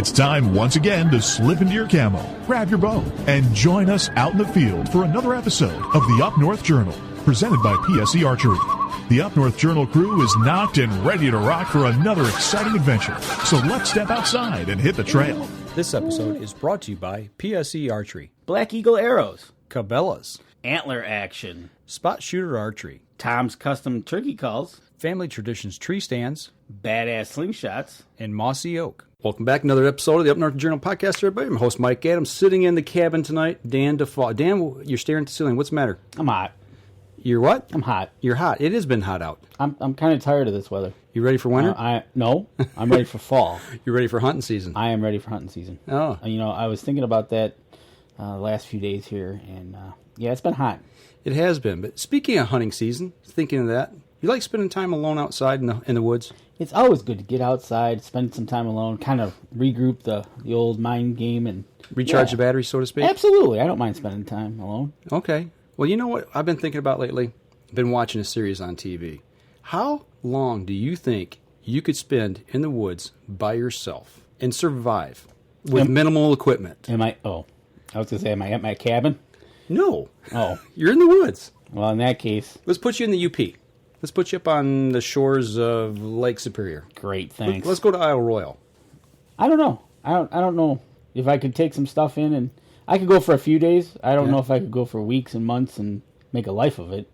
It's time once again to slip into your camo, grab your bow, and join us out in the field for another episode of the Up North Journal, presented by PSE Archery. The Up North Journal crew is knocked and ready to rock for another exciting adventure. So let's step outside and hit the trail. This episode is brought to you by PSE Archery, Black Eagle Arrows, Cabela's, Antler Action, Spot Shooter Archery, Tom's Custom Turkey Calls, Family Traditions Tree Stands, Badass Slingshots, and Mossy Oak. Welcome back to another episode of the Up North Journal podcast, everybody. I'm host Mike Adams, sitting in the cabin tonight. Dan DeFault. Dan, you're staring at the ceiling. What's the matter? I'm hot. You're what? I'm hot. You're hot. It has been hot out. I'm kind of tired of this weather. You ready for winter? No, I'm ready for fall. You're ready for hunting season? I am ready for hunting season. Oh. You know, I was thinking about that last few days here, and yeah, it's been hot. It has been. But speaking of hunting season, thinking of that, you like spending time alone outside in the woods? It's always good to get outside, spend some time alone, kind of regroup the old mind game and recharge the battery, so to speak? Absolutely. I don't mind spending time alone. Okay. Well, you know what I've been thinking about lately? I've been watching a series on TV. How long do you think you could spend in the woods by yourself and survive with minimal equipment? I was going to say, am I at my cabin? No. Oh. You're in the woods. Well, in that case, let's put you in the UP. Let's put you up on the shores of Lake Superior. Great, thanks. Let's go to Isle Royale. I don't know. I don't know if I could take some stuff in, and I could go for a few days. I don't know if I could go for weeks and months and make a life of it.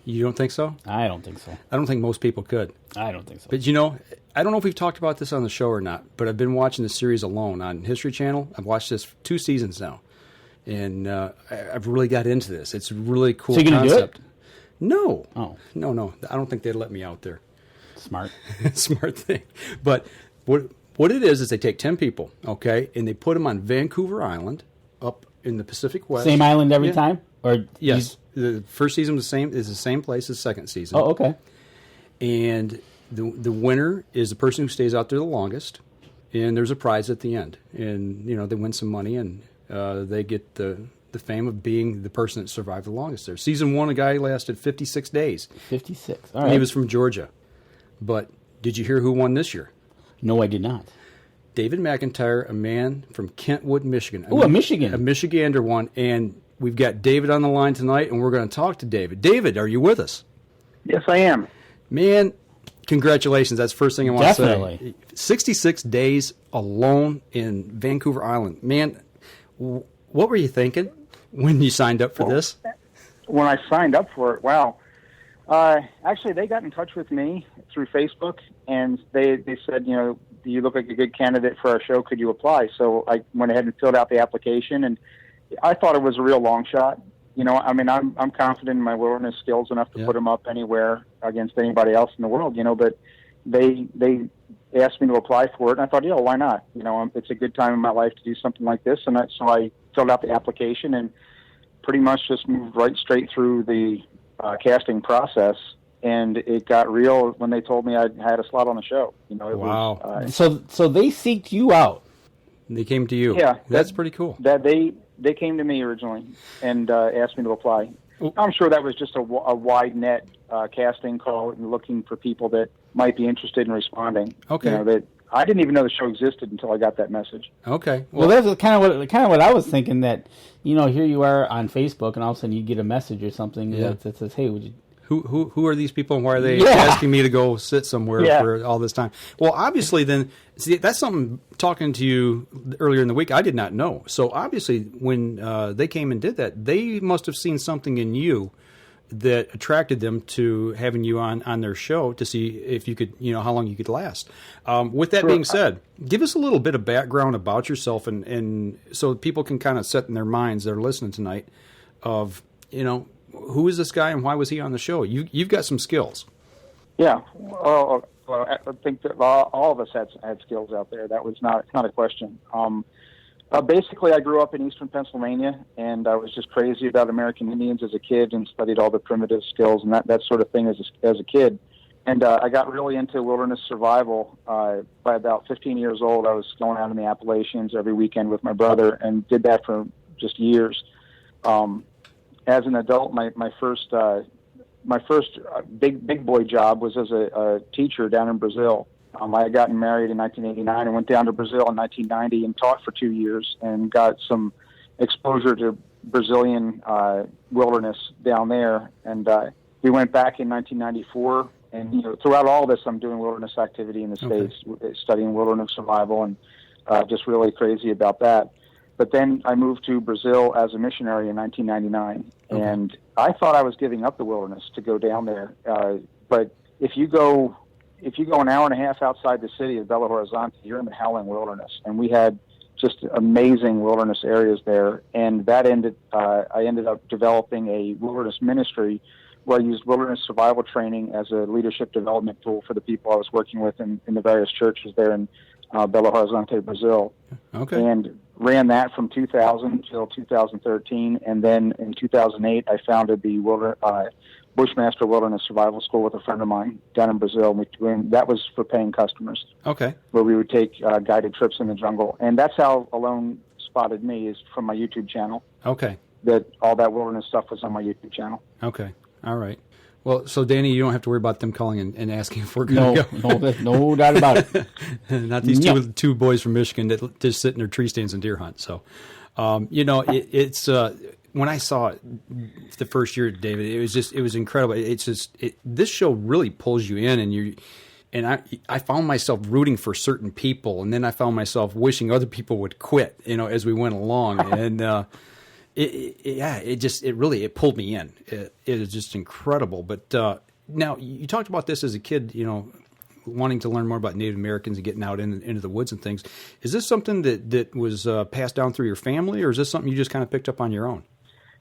You don't think so? I don't think so. I don't think most people could. I don't think so. But you know, I don't know if we've talked about this on the show or not, but I've been watching the series Alone on History Channel. I've watched this for 2 seasons now, and I've really got into this. It's a really cool concept. So you're going to do it? No. Oh. No. I don't think they'd let me out there. Smart. Smart thing. But what it is they take 10 people, okay, and they put them on Vancouver Island up in the Pacific West. Same island every time? Or yes. The first season was the same place as the second season. Oh, okay. And the winner is the person who stays out there the longest, and there's a prize at the end. And, you know, they win some money, and they get the fame of being the person that survived the longest there. Season 1, a guy lasted 56 days. 56. All right. He was from Georgia. But did you hear who won this year? No, I did not. David McIntyre, a man from Kentwood, Michigan. Oh, a Michigan. A Michigander won. And we've got David on the line tonight, and we're going to talk to David. David, are you with us? Yes, I am. Man, congratulations. That's the first thing I want to say. Definitely. 66 days alone in Vancouver Island. Man, what were you thinking when you signed up for this? When I signed up for it, wow. Actually, they got in touch with me through Facebook, and they said, you know, you look like a good candidate for our show. Could you apply? So I went ahead and filled out the application, and I thought it was a real long shot. You know, I mean, I'm confident in my wilderness skills enough to put them up anywhere against anybody else in the world, you know, but they asked me to apply for it, and I thought, yeah, why not? You know, it's a good time in my life to do something like this, and so I filled out the application and pretty much just moved right straight through the casting process, and it got real when they told me I had a slot on the show. You know, it was, so they seeked you out. They came to you. Yeah, that's pretty cool. That they came to me originally and asked me to apply. I'm sure that was just a wide net casting call and looking for people that might be interested in responding. Okay. You know, that I didn't even know the show existed until I got that message. Okay. Well, that's kind of what I was thinking. That, you know, here you are on Facebook, and all of a sudden you get a message or something that says, "Hey, would you?" Who are these people, and why are they asking me to go sit somewhere for all this time? Well, obviously, then, see, that's something, talking to you earlier in the week, I did not know. So, obviously, when they came and did that, they must have seen something in you that attracted them to having you on their show to see if you could, you know, how long you could last. With that being said, give us a little bit of background about yourself, and so people can kind of set in their minds, they're listening tonight, of, you know, who is this guy and why was he on the show? You've got some skills. Yeah, well, I think that all of us had skills out there. That was not a question. Basically, I grew up in eastern Pennsylvania, and I was just crazy about American Indians as a kid and studied all the primitive skills and that sort of thing as a kid. And I got really into wilderness survival by about 15 years old. I was going out in the Appalachians every weekend with my brother and did that for just years. As an adult, my first big boy job was as a teacher down in Brazil, I had gotten married in 1989 and went down to Brazil in 1990 and taught for 2 years and got some exposure to Brazilian wilderness down there. And we went back in 1994. And throughout all this, I'm doing wilderness activity in the States, studying wilderness survival, and just really crazy about that. But then I moved to Brazil as a missionary in 1999, and I thought I was giving up the wilderness to go down there. But if you go an hour and a half outside the city of Belo Horizonte, you're in the howling wilderness, and we had just amazing wilderness areas there. And that I ended up developing a wilderness ministry where I used wilderness survival training as a leadership development tool for the people I was working with in the various churches there in Belo Horizonte, Brazil. Okay. And ran that from 2000 till 2013. And then in 2008, I founded the Bushmaster Wilderness Survival School with a friend of mine down in Brazil. And that was for paying customers. Okay. Where we would take guided trips in the jungle. And that's how Alone spotted me, is from my YouTube channel. Okay. That all that wilderness stuff was on my YouTube channel. Okay. All right. Well, so Danny, you don't have to worry about them calling and asking if we're going to go. No doubt about it. Not these two boys from Michigan that just sit in their tree stands and deer hunt. So, it's when I saw it the first year, David, it was incredible. This show really pulls you in, and I found myself rooting for certain people, and then I found myself wishing other people would quit, as we went along, and. It really pulled me in. It is just incredible. But now you talked about this as a kid, wanting to learn more about Native Americans and getting out into the woods and things. Is this something that was passed down through your family, or is this something you just kind of picked up on your own?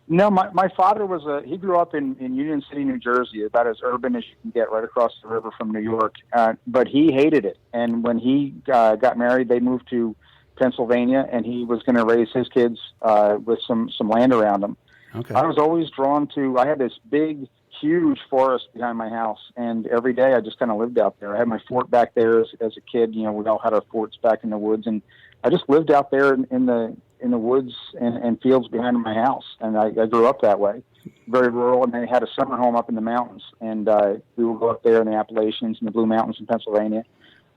No, my father he grew up in Union City, New Jersey, about as urban as you can get, right across the river from New York. But he hated it. And when he got married, they moved to Pennsylvania, and he was going to raise his kids with some land around him. Okay. I was always drawn to. I had this big, huge forest behind my house, and every day I just kind of lived out there. I had my fort back there as a kid. We all had our forts back in the woods, and I just lived out there in the woods and fields behind my house. And I grew up that way, very rural. And they had a summer home up in the mountains, and we would go up there in the Appalachians and the Blue Mountains in Pennsylvania.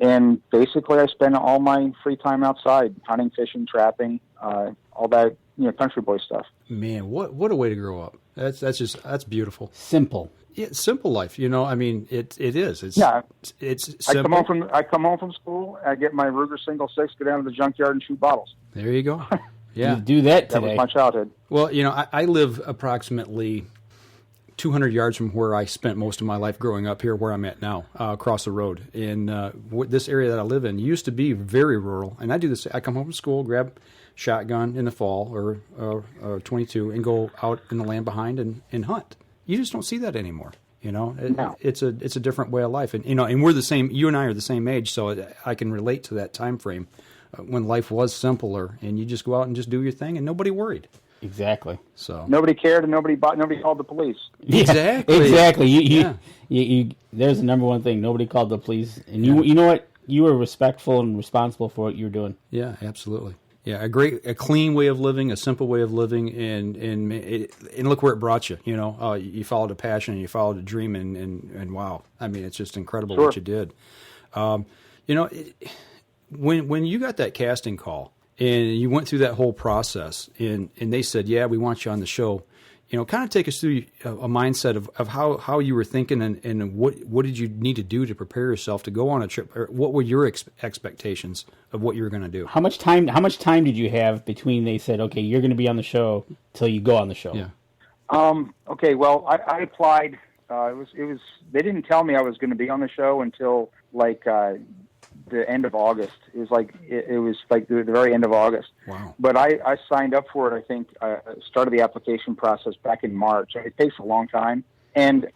And basically, I spent all my free time outside, hunting, fishing, trapping, all that, country boy stuff. Man, what a way to grow up. That's beautiful. Simple. Yeah, simple life. I mean, it is. It's simple. I come home from school. I get my Ruger single 6, go down to the junkyard and shoot bottles. There you go. Yeah, you do that today. That was my childhood. Well, I live approximately 200 yards from where I spent most of my life growing up here, where I'm at now, across the road. And this area that I live in used to be very rural. And I do this. I come home from school, grab shotgun in the fall or 22, and go out in the land behind and hunt. You just don't see that anymore. No. It's a different way of life. And and we're the same. You and I are the same age, so I can relate to that time frame when life was simpler, and you just go out and just do your thing, and nobody worried. Exactly. So nobody cared, and nobody called the police. Exactly. Exactly. You there's the number one thing. Nobody called the police, and you know what? You were respectful and responsible for what you were doing. Yeah, absolutely. Yeah, a clean way of living, a simple way of living, and look where it brought you. You followed a passion, and you followed a dream, and wow, I mean, it's just incredible what you did. When you got that casting call and you went through that whole process, and they said, "Yeah, we want you on the show." Kind of take us through a mindset of how you were thinking, and what did you need to do to prepare yourself to go on a trip, or what were your expectations of what you were going to do? How much time did you have between they said, okay, you're going to be on the show, till you go on the show? Yeah. Okay. Well, I applied. It was. They didn't tell me I was going to be on the show until the end of August. It was like the very end of August. Wow. But I signed up for it, I think, started the application process back in March. It takes a long time. And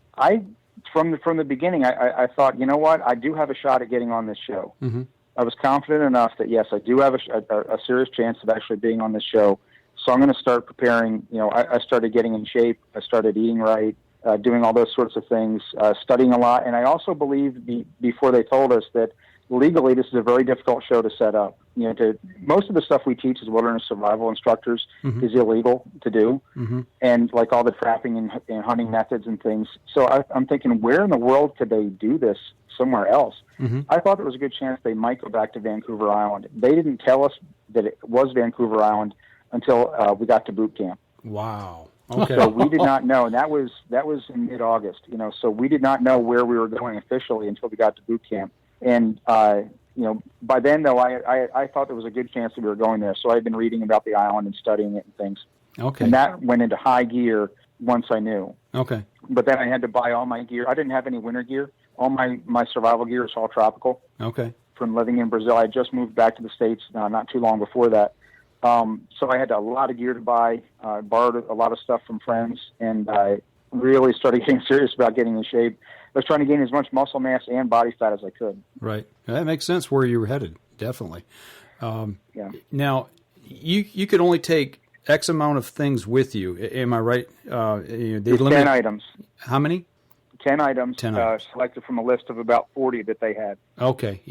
from the beginning, I thought, you know what, I do have a shot at getting on this show. Mm-hmm. I was confident enough that, yes, I do have a serious chance of actually being on this show. So I'm going to start preparing. I started getting in shape. I started eating right, doing all those sorts of things, studying a lot. And I also believed before they told us that legally, this is a very difficult show to set up. Most of the stuff we teach as wilderness survival instructors is illegal to do, and like all the trapping and hunting methods and things. So I'm thinking, where in the world could they do this somewhere else? I thought there was a good chance they might go back to Vancouver Island. They didn't tell us that it was Vancouver Island until we got to boot camp. Wow. Okay. So we did not know, and that was in mid-August. So we did not know where we were going officially until we got to boot camp. And by then, though, I thought there was a good chance that we were going there. So I had been reading about the island and studying it and things. Okay. And that went into high gear once I knew. Okay. But then I had to buy all my gear. I didn't have any winter gear. All my survival gear is all tropical. Okay. From living in Brazil. I just moved back to the States not too long before that. So I had a lot of gear to buy. I borrowed a lot of stuff from friends, and I really started getting serious about getting in shape. I was trying to gain as much muscle mass and body fat as I could. Right. That makes sense where you were headed, definitely. Yeah. Now, you could only take X amount of things with you. Am I right? They limit 10 items. How many? 10 items. 10 items. Selected from a list of about 40 that they had. Okay.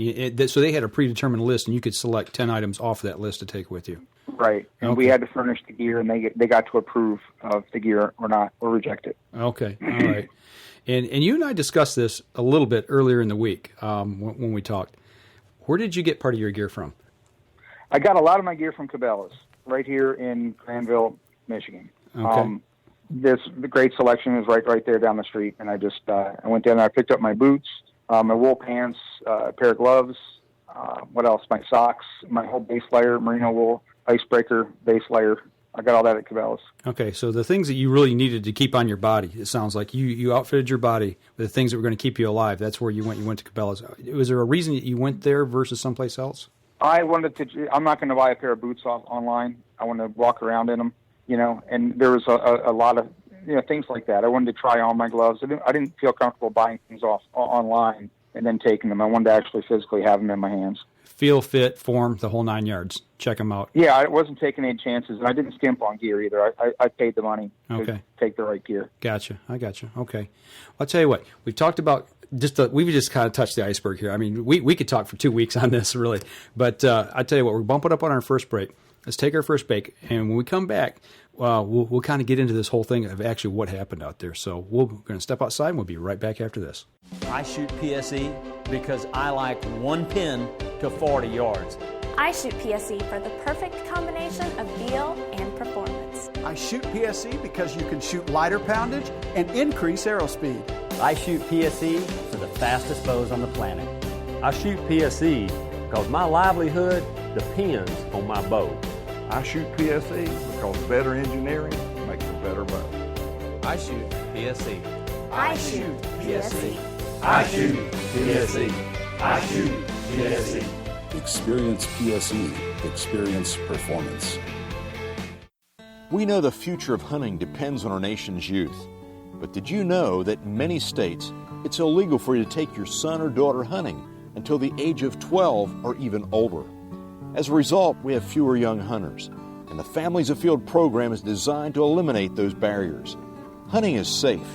So they had a predetermined list, and you could select 10 items off that list to take with you. Right. And we had to furnish the gear, and they got to approve of the gear or not, or reject it. Okay. All right. And you and I discussed this a little bit earlier in the week when we talked. Where did you get part of your gear from? I got a lot of my gear from Cabela's, right here in Granville, Michigan. Okay. The great selection is right there down the street, and I went down and I picked up my boots, my wool pants, a pair of gloves, what else? My socks, my whole base layer, merino wool, icebreaker base layer. I got all that at Cabela's. Okay, so the things that you really needed to keep on your body, it sounds like you outfitted your body with the things that were going to keep you alive. That's where you went. You went to Cabela's. Was there a reason that you went there versus someplace else? I'm not going to buy a pair of boots online. I want to walk around in them, and there was a lot of things like that. I wanted to try on my gloves. I didn't feel comfortable buying things off online and then taking them. I wanted to actually physically have them in my hands. Feel, fit, form, the whole 9 yards. Check them out. Yeah, I wasn't taking any chances, and I didn't skimp on gear either. I paid the money to take the right gear. Gotcha. I gotcha. Okay. Well, I'll tell you what. We've talked about we've just kind of touched the iceberg here. I mean, we could talk for 2 weeks on this, really. But I tell you what, we're bumping up on our first break. Let's take our first break, and when we come back, we'll kind of get into this whole thing of actually what happened out there. So we're going to step outside, and we'll be right back after this. I shoot PSE because I like one pin to 40 yards. I shoot PSE for the perfect combination of feel and performance. I shoot PSE because you can shoot lighter poundage and increase arrow speed. I shoot PSE for the fastest bows on the planet. I shoot PSE because my livelihood depends on my bow. I shoot PSE because better engineering makes a better bow. I shoot PSE. I shoot PSE. I shoot PSE. I shoot PSE. Experience PSE. Experience performance. We know the future of hunting depends on our nation's youth. But did you know that in many states, it's illegal for you to take your son or daughter hunting until the age of 12 or even older? As a result, we have fewer young hunters, and the Families Afield program is designed to eliminate those barriers. Hunting is safe,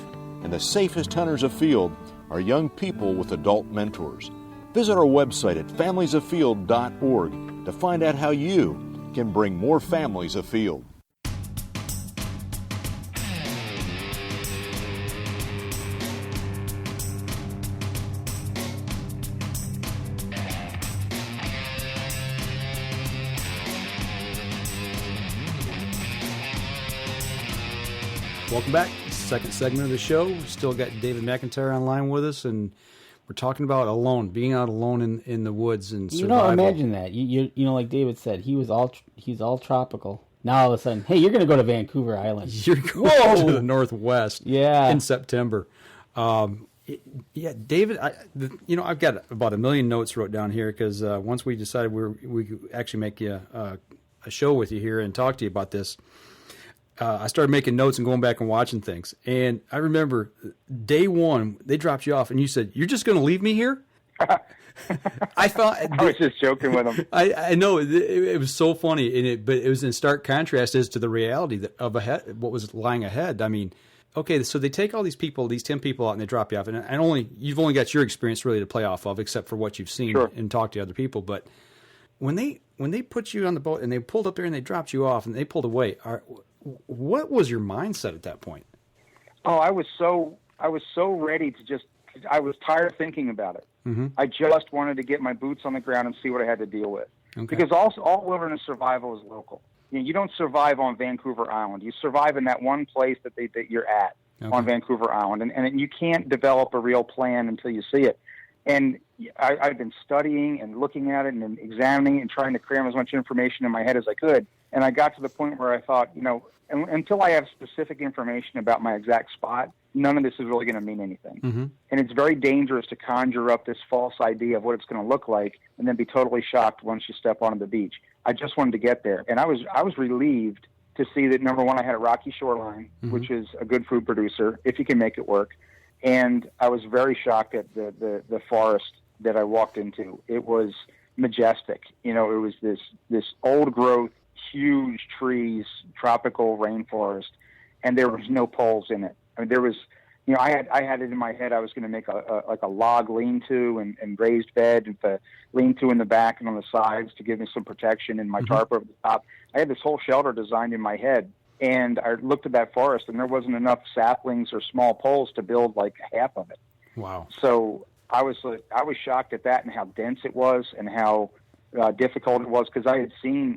and the safest hunters afield are young people with adult mentors. Visit our website at familiesafield.org to find out how you can bring more families afield. Welcome back. Second segment of the show. We still got David McIntyre online with us, and we're talking about being out alone in the woods and survival. Imagine that. You know, like David said, he's all tropical. Now all of a sudden, hey, you're going to go to Vancouver Island. You're going to the Northwest. Yeah. In September. David. I've got about 1 million notes wrote down here because once we decided we could actually make a show with you here and talk to you about this. I started making notes and going back and watching things. And I remember day one, they dropped you off, and you said, "You're just going to leave me here?" I felt I was just joking with him. I know it was so funny, but it was in stark contrast as to the reality of what was lying ahead. I mean, okay, so they take all these 10 people out, and they drop you off, and you've only got your experience really to play off of, except for what you've seen and talked to other people. But when they put you on the boat and they pulled up there and they dropped you off and they pulled away, what was your mindset at that point? Oh, I was so ready to I was tired of thinking about it. Mm-hmm. I just wanted to get my boots on the ground and see what I had to deal with. Okay. Because all wilderness survival is local. You don't survive on Vancouver Island. You survive in that one place that you're at on Vancouver Island. And you can't develop a real plan until you see it. And I've been studying and looking at it and examining and trying to cram as much information in my head as I could. And I got to the point where I thought, until I have specific information about my exact spot, none of this is really going to mean anything. Mm-hmm. And it's very dangerous to conjure up this false idea of what it's going to look like and then be totally shocked once you step onto the beach. I just wanted to get there. And I was relieved to see that, number one, I had a rocky shoreline, mm-hmm. which is a good food producer, if you can make it work. And I was very shocked at the forest that I walked into. It was majestic. It was this old growth, huge trees, tropical rainforest, and there was no poles in it. I mean, there was, I had it in my head I was going to make a log lean-to and raised bed with a lean-to in the back and on the sides to give me some protection and my mm-hmm. tarp over the top. I had this whole shelter designed in my head, and I looked at that forest, and there wasn't enough saplings or small poles to build like half of it. Wow! So I was shocked at that and how dense it was and how difficult it was, because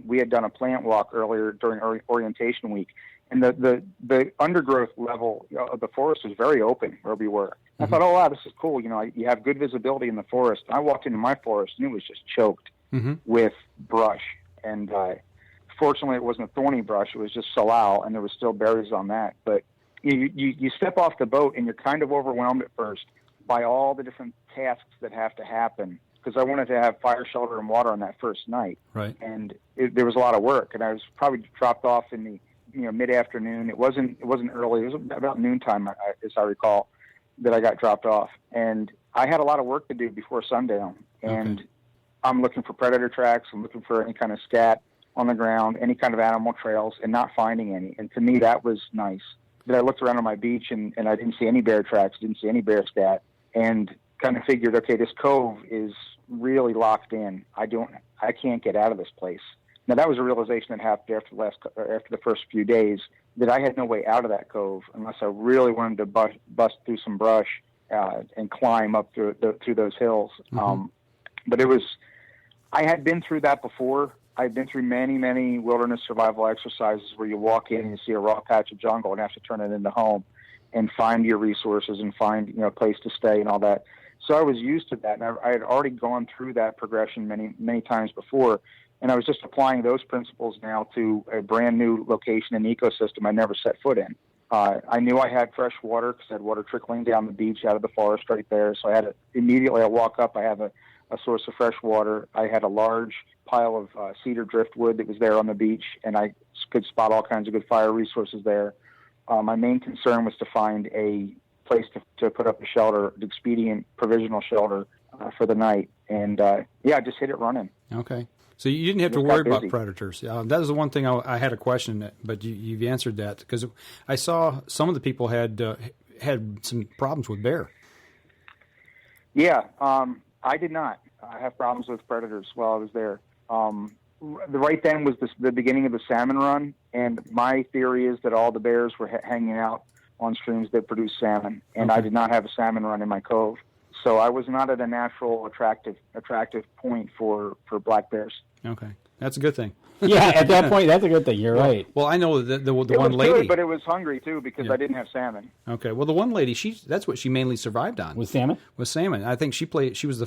we had done a plant walk earlier during orientation week, and the undergrowth level of the forest was very open where we were. Mm-hmm. I thought, oh wow, this is cool. You have good visibility in the forest. I walked into my forest and it was just choked mm-hmm. with brush, and fortunately it wasn't a thorny brush. It was just salal, and there was still berries on that. But you step off the boat and you're kind of overwhelmed at first by all the different tasks that have to happen, because I wanted to have fire, shelter, and water on that first night. Right. And there was a lot of work, and I was probably dropped off in the mid-afternoon. It wasn't early. It was about noontime, as I recall, that I got dropped off. And I had a lot of work to do before sundown. And I'm looking for predator tracks. I'm looking for any kind of scat on the ground, any kind of animal trails, and not finding any. And to me, that was nice. But I looked around on my beach, and I didn't see any bear tracks, didn't see any bear scat, and kind of figured, okay, this cove is really locked in. I can't get out of this place. Now, that was a realization that happened after the first few days, that I had no way out of that cove unless I really wanted to bust through some brush and climb up through those hills. Mm-hmm. But I had been through that before. I've been through many, many wilderness survival exercises where you walk in and you see a raw patch of jungle and have to turn it into home and find your resources and find a place to stay and all that. So I was used to that, and I had already gone through that progression many, many times before, and I was just applying those principles now to a brand new location and ecosystem I never set foot in. I knew I had fresh water because I had water trickling down the beach out of the forest right there. So I walk up, I have a source of fresh water. I had a large pile of cedar driftwood that was there on the beach, and I could spot all kinds of good fire resources there. My main concern was to find a place to put up a shelter, an expedient provisional shelter for the night. And I just hit it running. Okay. So you didn't have to worry about predators. That was the one thing I had a question, but you've answered that, because I saw some of the people had some problems with bear. Yeah, I did not. I have problems with predators while I was there. Right then was the beginning of the salmon run, and my theory is that all the bears were hanging out on streams that produce salmon, and I did not have a salmon run in my cove. So I was not at a natural, attractive point for black bears. Okay, that's a good thing. Yeah, at that point, that's a good thing. You're right. Well, I know the one was lady, good, but it was hungry too because I didn't have salmon. Okay, well, the one lady, that's what she mainly survived on. Was salmon? Was salmon. I think she was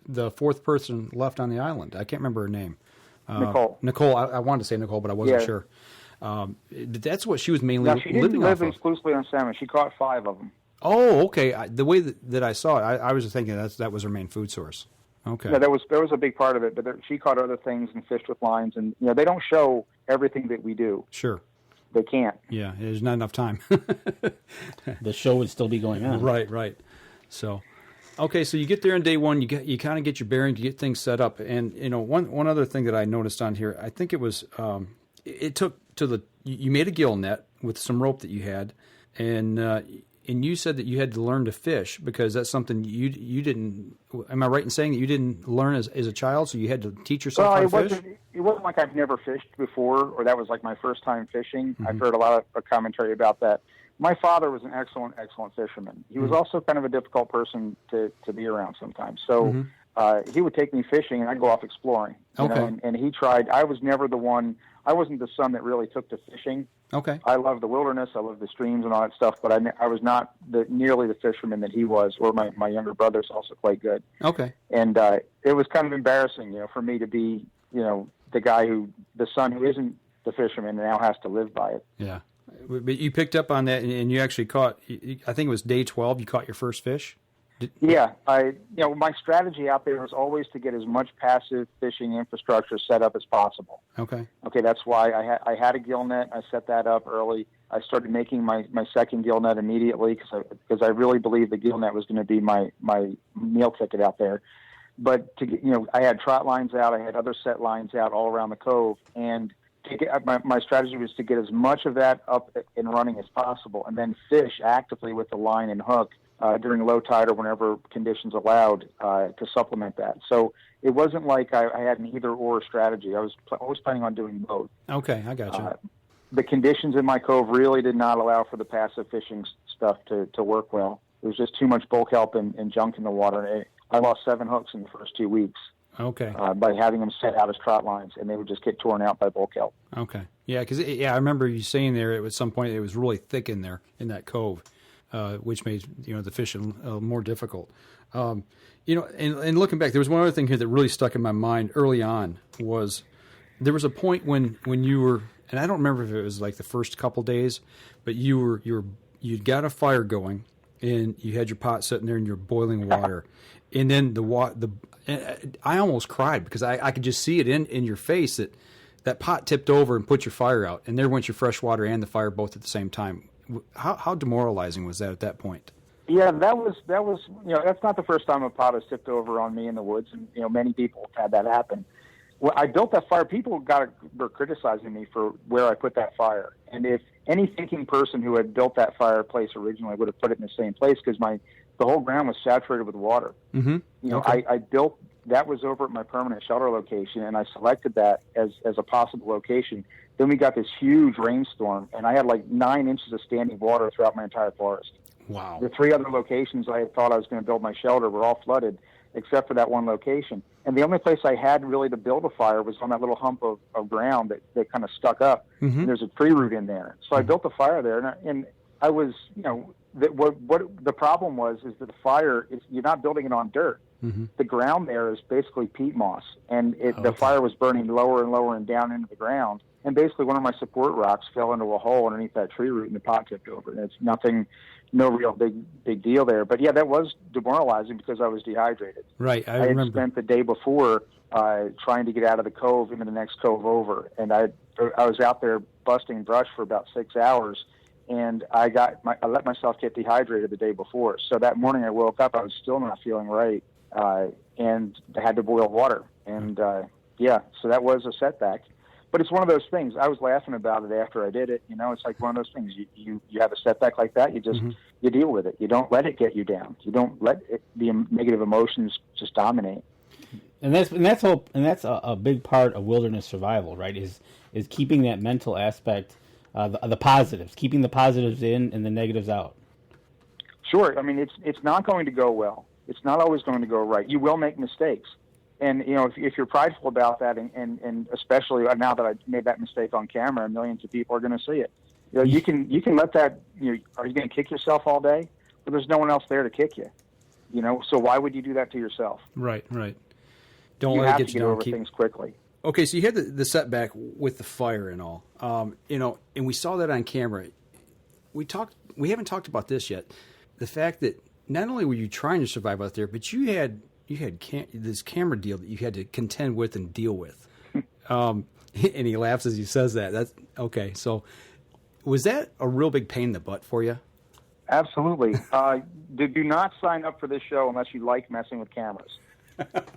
the fourth person left on the island. I can't remember her name. Nicole. Nicole. I wanted to say Nicole, but I wasn't sure. But that's what she was mainly living off of. She didn't live exclusively on salmon. She caught 5 of them. Oh, okay. The way that I saw it, I was thinking that was her main food source. Okay. Yeah, there was a big part of it, but she caught other things and fished with lines, and they don't show everything that we do. Sure. They can't. Yeah, there's not enough time. The show would still be going on. Right. So, Okay, so you get there on day one, you kind of get your bearings, you get things set up, and one other thing that I noticed on here, I think it was it took you made a gill net with some rope that you had, and you said that you had to learn to fish because that's something you didn't. Am I right in saying that you didn't learn as a child, so you had to teach yourself how to fish? It wasn't like I've never fished before, or that was like my first time fishing. I've heard a lot of commentary about that. My father was an excellent fisherman. He was also kind of a difficult person to be around sometimes. So he would take me fishing, and I'd go off exploring. You know, and he tried. I was never the one. I wasn't the son that really took to fishing. Okay. I love the wilderness. I love the streams and all that stuff, but I was not nearly the fisherman that he was, or my younger brother's also quite good. Okay. And it was kind of embarrassing, for me to be, the son who isn't the fisherman and now has to live by it. Yeah. But you picked up on that, and you actually caught, I think it was day 12, you caught your first fish? Yeah. My strategy out there was always to get as much passive fishing infrastructure set up as possible. Okay. That's why I had a gill net. I set that up early. I started making my second gill net immediately because I really believed the gill net was going to be my meal ticket out there. But I had trot lines out. I had other set lines out all around the cove, and my strategy was to get as much of that up and running as possible, and then fish actively with the line and hook during low tide or whenever conditions allowed to supplement that. So it wasn't like I had an either-or strategy. I was always planning on doing both. Okay, I got you. The conditions in my cove really did not allow for the passive fishing stuff to work well. There was just too much bulk help and junk in the water. I lost 7 hooks in the first 2 weeks. Okay. By having them set out as trot lines, and they would just get torn out by bulk help. Okay. Yeah, because I remember you saying there at some point it was really thick in there in that cove, which made the fishing more difficult. And looking back, there was one other thing here that really stuck in my mind early on was there was a point when you were, and I don't remember if it was like the first couple days, but you'd got a fire going, and you had your pot sitting there and you're boiling water, and then I almost cried because I could just see it in your face that pot tipped over and put your fire out, and there went your fresh water and the fire both at the same time. How demoralizing was that at that point? Yeah, that was that's not the first time a pot has tipped over on me in the woods, and many people have had that happen. Well, I built that fire. People were criticizing me for where I put that fire, and if any thinking person who had built that fireplace originally would have put it in the same place because the whole ground was saturated with water. Mm-hmm. I built that was over at my permanent shelter location, and I selected that as a possible location. Then we got this huge rainstorm, and I had like 9 inches of standing water throughout my entire forest. Wow. The 3 other locations I had thought I was going to build my shelter were all flooded, except for that one location. And the only place I had really to build a fire was on that little hump of ground that kind of stuck up. Mm-hmm. And there's a tree root in there. So I built a fire there, and I was, what the problem was is that the fire, you're not building it on dirt. Mm-hmm. The ground there is basically peat moss, and the fire was burning lower and lower and down into the ground. And basically one of my support rocks fell into a hole underneath that tree root, and the pot tipped over. And it's no real big deal there. But yeah, that was demoralizing because I was dehydrated. Right, I remember. Had spent the day before trying to get out of the cove into the next cove over, and I was out there busting brush for about 6 hours, and I let myself get dehydrated the day before. So that morning I woke up, I was still not feeling right, and I had to boil water. And so that was a setback. But it's one of those things. I was laughing about it after I did it. It's like one of those things. You have a setback like that, you just you deal with it. You don't let it get you down. You don't let the negative emotions just dominate. And that's a big part of wilderness survival, right? Is keeping that mental aspect, the positives, keeping the positives in and the negatives out. Sure. I mean, it's not going to go well. It's not always going to go right. You will make mistakes. And, if you're prideful about that, and especially now that I made that mistake on camera, millions of people are going to see it. You can let that, are you going to kick yourself all day? Well, there's no one else there to kick you. So why would you do that to yourself? Right. Don't let it get you down. Over things quickly. Okay, so you had the setback with the fire and all, and we saw that on camera. We haven't talked about this yet. The fact that not only were you trying to survive out there, but you had this camera deal that you had to contend with and deal with. And he laughs as he says that. That's okay. So was that a real big pain in the butt for you? Absolutely. Do not sign up for this show unless you like messing with cameras.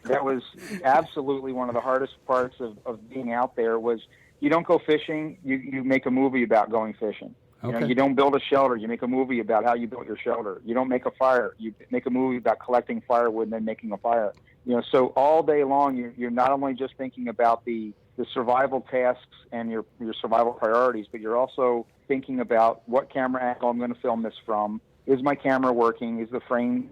That was absolutely one of the hardest parts of being out there. Was you don't go fishing, you make a movie about going fishing. Okay. You don't build a shelter, you make a movie about how you built your shelter. You don't make a fire, you make a movie about collecting firewood and then making a fire. So all day long you're not only just thinking about the survival tasks and your survival priorities, but you're also thinking about what camera angle I'm going to film this from. Is my camera working? Is the frame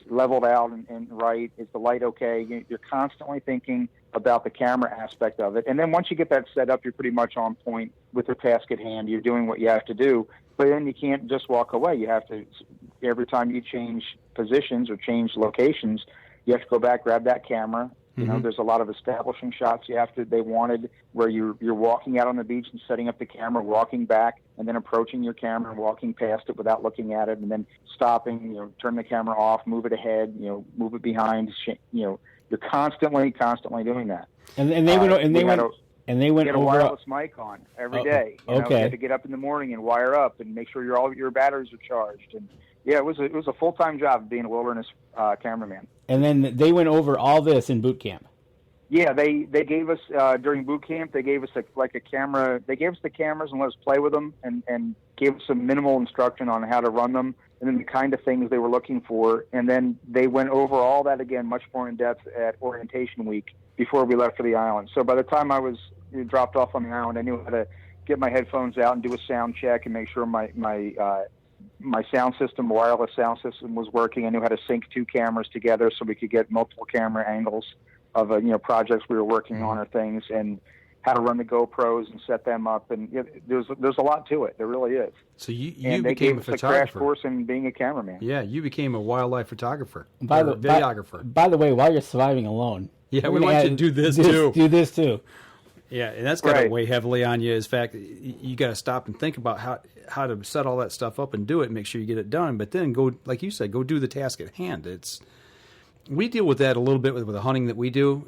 leveled out and right? Is the light okay? You're constantly thinking about the camera aspect of it. And then once you get that set up, you're pretty much on point with the task at hand. You're doing what you have to do. But then you can't just walk away. You have to, every time you change positions or change locations, you have to go back, grab that camera. There's a lot of establishing shots they wanted where you're walking out on the beach and setting up the camera, walking back, and then approaching your camera and walking past it without looking at it, and then stopping, turn the camera off, move it ahead, move it behind. You're constantly doing that. And they went get a wireless mic on every day. You had to get up in the morning and wire up and make sure all your batteries are charged. And yeah, it was a full-time job being a wilderness cameraman. And then they went over all this in boot camp. Yeah, they gave us during boot camp. They gave us a camera. They gave us the cameras and let us play with them, and gave us some minimal instruction on how to run them, and then the kind of things they were looking for. And then they went over all that again, much more in depth at orientation week before we left for the island. So by the time I was dropped off on the island, I knew how to get my headphones out and do a sound check and make sure my sound system, wireless sound system, was working. I knew how to sync two cameras together so we could get multiple camera angles of projects we were working on or things, and how to run the GoPros and set them up. And there's a lot to it. There really is. So you and they became gave a us photographer. A crash course in being a cameraman. Yeah, you became a wildlife photographer, videographer. By the way, while you're surviving alone, we want you to do this too. Do this too. Yeah, and that's got to weigh heavily on you. In fact, you got to stop and think about how to set all that stuff up and do it, and make sure you get it done. But then go, like you said, go do the task at hand. We deal with that a little bit with the hunting that we do.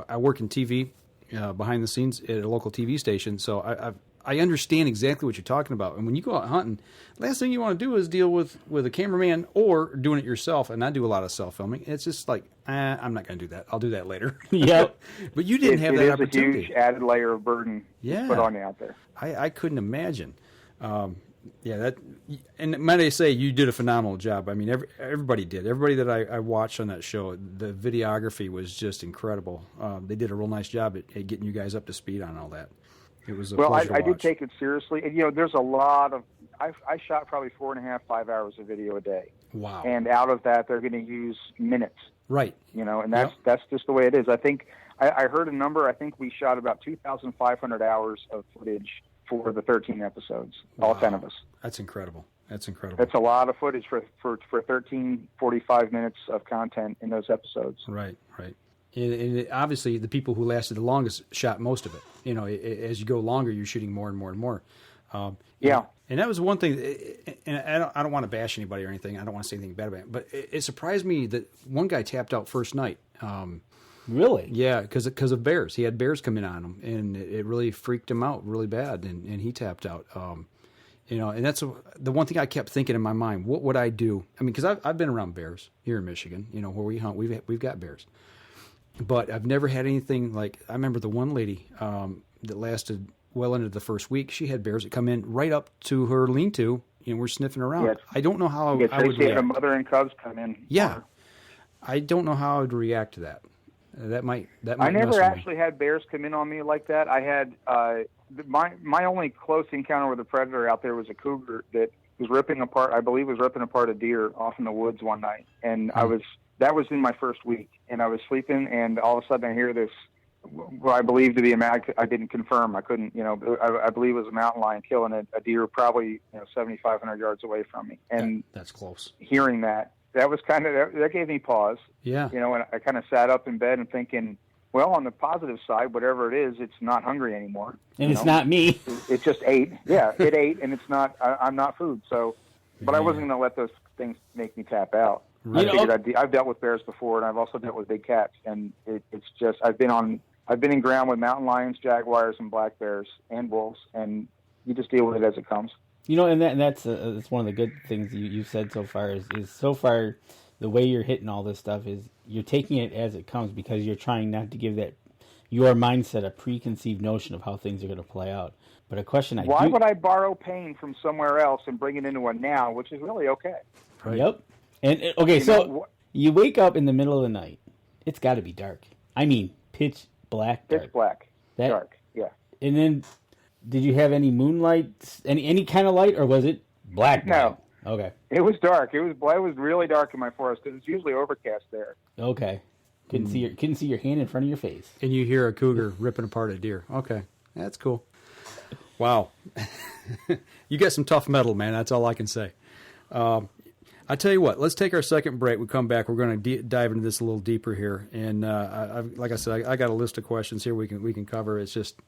I work in TV behind the scenes at a local TV station, so I understand exactly what you're talking about. And when you go out hunting, last thing you want to do is deal with a cameraman or doing it yourself. And I do a lot of self-filming. It's just like, I'm not going to do that. I'll do that later. Yep. But you didn't have that opportunity. It's a huge added layer of burden put on you out there. I couldn't imagine. And might I say, you did a phenomenal job. I mean, everybody did. Everybody that I watched on that show, the videography was just incredible. They did a real nice job at getting you guys up to speed on all that. It was a pleasure to watch. I did take it seriously. And, there's a lot of I shot probably 4.5, 5 hours of video a day. Wow. And out of that, they're going to use minutes. Right. And that's just the way it is. I think I heard a number. I think we shot about 2,500 hours of footage for the 13 episodes, all 10 of us. That's incredible. That's a lot of footage for 13, 45 minutes of content in those episodes. Right. And obviously, the people who lasted the longest shot most of it. As you go longer, you're shooting more and more and more. And that was one thing. And I don't want to bash anybody or anything. I don't want to say anything bad about it. But it surprised me that one guy tapped out first night. Really? Yeah, because of bears. He had bears coming on him, and it really freaked him out really bad, and he tapped out. And that's the one thing I kept thinking in my mind. What would I do? I mean, because I've been around bears here in Michigan. Where we hunt, we've got bears. But I've never had anything like, I remember the one lady that lasted well into the first week. She had bears that come in right up to her lean-to, and we're sniffing around. Yes. I don't know how I would react. She had a mother and cubs come in. Yeah. I don't know how I would react to that. That might I never actually had bears come in on me like that. I had my only close encounter with a predator out there was a cougar that was ripping apart a deer off in the woods one night, and that was in my first week, and I was sleeping, and all of a sudden I hear this, what I believe to be I didn't confirm. I couldn't, I believe it was a mountain lion killing a deer probably 7,500 yards away from me. And that's close. Hearing that was that gave me pause. Yeah. And I kind of sat up in bed and thinking, well, on the positive side, whatever it is, it's not hungry anymore. And it's not me. It just ate. Yeah, it ate, and it's not. I'm not food. So, but I wasn't going to let those things make me tap out. Right. I figured I've dealt with bears before, and I've also dealt with big cats, and it's just I've been in ground with mountain lions, jaguars, and black bears and wolves, and you just deal with it as it comes. And that's one of the good things you've said so far is so far the way you're hitting all this stuff is you're taking it as it comes because you're trying not to give your mindset a preconceived notion of how things are going to play out. But a question why would I borrow pain from somewhere else and bring it into one now, which is really okay. Right. Yep. And okay, you wake up in the middle of the night. It's got to be dark. I mean, pitch black. Dark. Pitch black. Dark. Yeah. And then, did you have any moonlight, any kind of light, or was it black? No. Okay. It was dark. It was really dark in my forest because it's usually overcast there. Okay. Couldn't see your hand in front of your face. And you hear a cougar ripping apart a deer. Okay, that's cool. Wow. You got some tough metal, man. That's all I can say. I tell you what, let's take our second break. We come back. We're going to dive into this a little deeper here. And like I said, I got a list of questions here we can cover. It's just,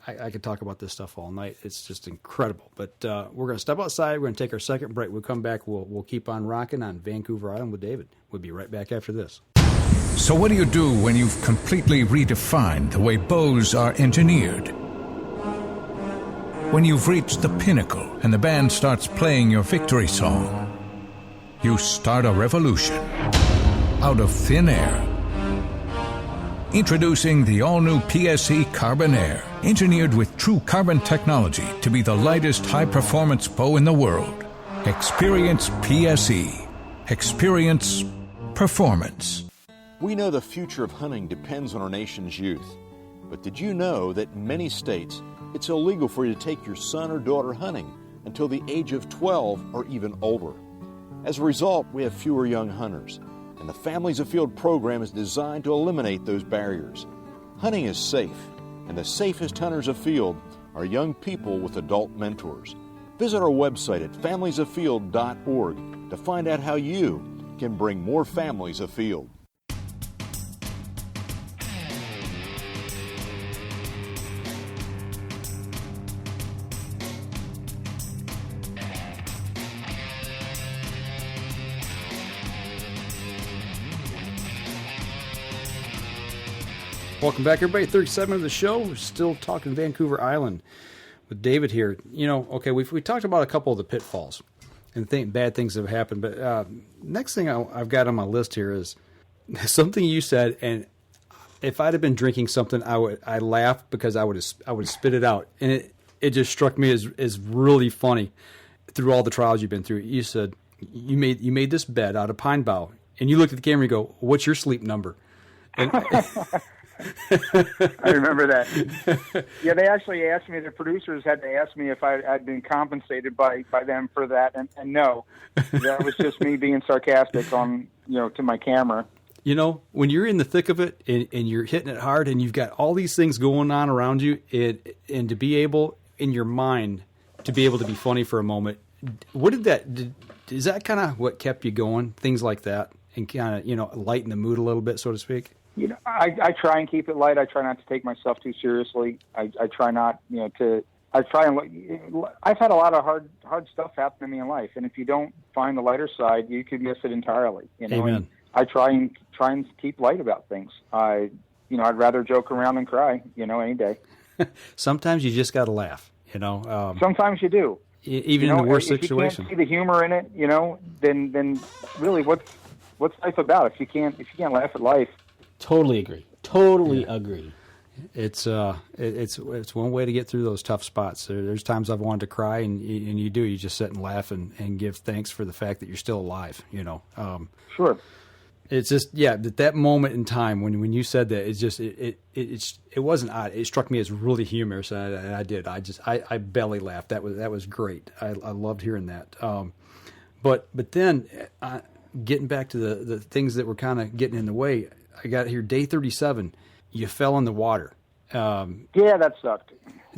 I could talk about this stuff all night. It's just incredible. But we're going to step outside. We're going to take our second break. We'll come back. We'll keep on rocking on Vancouver Island with David. We'll be right back after this. So what do you do when you've completely redefined the way bows are engineered? When you've reached the pinnacle and the band starts playing your victory song, you start a revolution out of thin air. Introducing the all-new PSE Carbon Air, engineered with true carbon technology to be the lightest high-performance bow in the world. Experience PSE. Experience performance. We know the future of hunting depends on our nation's youth. But did you know that in many states, it's illegal for you to take your son or daughter hunting until the age of 12 or even older? As a result, we have fewer young hunters, and the Families Afield program is designed to eliminate those barriers. Hunting is safe, and the safest hunters afield are young people with adult mentors. Visit our website at familiesafield.org to find out how you can bring more families afield. Welcome back, everybody. Third segment of the show. We're still talking Vancouver Island with David here. Okay, we talked about a couple of the pitfalls and bad things that have happened. But next thing I've got on my list here is something you said. And if I'd have been drinking something, I laughed because I would have spit it out, and it just struck me as really funny through all the trials you've been through. You said you made this bed out of pine bough, and you looked at the camera and you go, "What's your sleep number?" And I remember that. Yeah, they actually asked me, the producers had to ask me if I'd been compensated by them for that, and no. That was just me being sarcastic on, to my camera. When you're in the thick of it and you're hitting it hard and you've got all these things going on around you, and to be able, in your mind, to be able to be funny for a moment, is that kind of what kept you going, things like that, and kind of, lighten the mood a little bit, so to speak? I try and keep it light. I try not to take myself too seriously. I try not, I've had a lot of hard stuff happen to me in life, and if you don't find the lighter side, you could miss it entirely. Amen. I try and keep light about things. I'd rather joke around than cry, any day. Sometimes you just got to laugh, Sometimes you do. Even in the worst situation. If you can't see the humor in it, then really what's life about? If you can't laugh at life. Totally agree. It's one way to get through those tough spots. There's times I've wanted to cry, and you do. You just sit and laugh and give thanks for the fact that you're still alive. Sure. It's just that moment in time when you said that, it's just it wasn't odd. It struck me as really humorous, and I did. I belly laughed. That was great. I loved hearing that. But then getting back to the things that were kind of getting in the way. I got here, day 37, you fell in the water. Yeah, that sucked.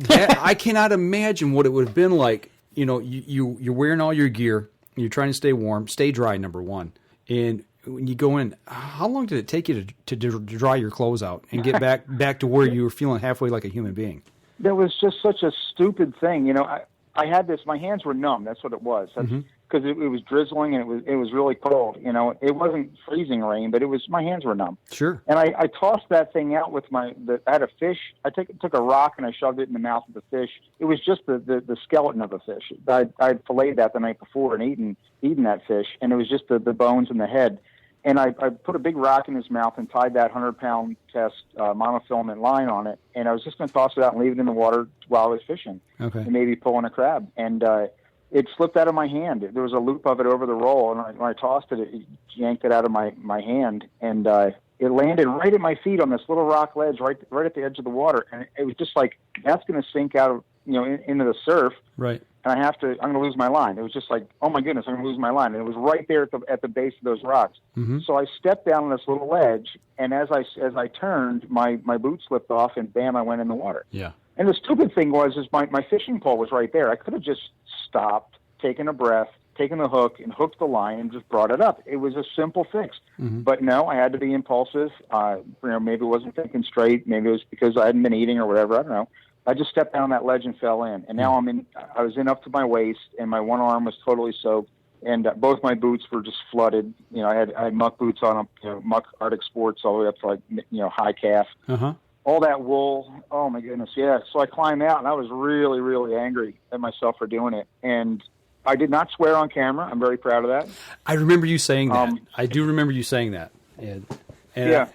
I cannot imagine what it would have been like. You're wearing all your gear, you're trying to stay warm, stay dry, number one. And when you go in, how long did it take you to dry your clothes out and get back to where you were feeling halfway like a human being? That was just such a stupid thing. I had this, my hands were numb. That's what it was. because it was drizzling and it was really cold. You know, it wasn't freezing rain, but my hands were numb. Sure. And I tossed that thing out with I had a fish. I took a rock and I shoved it in the mouth of the fish. It was just the skeleton of a fish. I'd filleted that the night before and eaten that fish, and it was just the bones and the head. And I put a big rock in his mouth and tied that 100-pound test monofilament line on it, and I was just going to toss it out and leave it in the water while I was fishing, and maybe pulling a crab. And it slipped out of my hand. There was a loop of it over the roll, and when I tossed it, it yanked it out of my hand, and it landed right at my feet on this little rock ledge, right at the edge of the water. And it was just like, that's going to sink out of, into the surf. Right. And I'm going to lose my line. It was just like, oh my goodness, I'm going to lose my line. And it was right there at the base of those rocks. Mm-hmm. So I stepped down on this little ledge, and as I turned, my boot slipped off, and bam, I went in the water. Yeah. And the stupid thing was my fishing pole was right there. I could have just stopped, taken a breath, taken the hook, and hooked the line and just brought it up. It was a simple fix. Mm-hmm. But no, I had to be impulsive. Maybe I wasn't thinking straight. Maybe it was because I hadn't been eating or whatever. I don't know. I just stepped down that ledge and fell in. And now I was in up to my waist, and my one arm was totally soaked, and both my boots were just flooded. I had muck boots on, muck Arctic Sports all the way up to high calf. Uh-huh. All that wool. Oh my goodness. Yeah. So I climbed out, and I was really, really angry at myself for doing it. And I did not swear on camera. I'm very proud of that. I remember you saying that. I do remember you saying that. And yeah.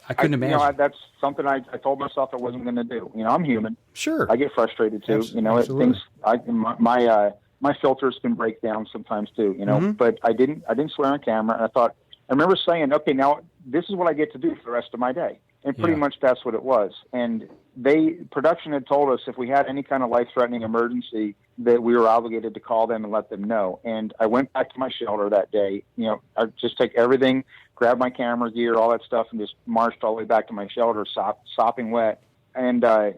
I couldn't imagine. That's something I told myself I wasn't going to do. I'm human. Sure. I get frustrated too. Absolutely. My filters can break down sometimes too. Mm-hmm. But I didn't swear on camera. And I remember saying, okay, now this is what I get to do for the rest of my day. And pretty much that's what it was. And production had told us if we had any kind of life-threatening emergency that we were obligated to call them and let them know. And I went back to my shelter that day. I just take everything, grabbed my camera gear, all that stuff, and just marched all the way back to my shelter, sopping wet. And I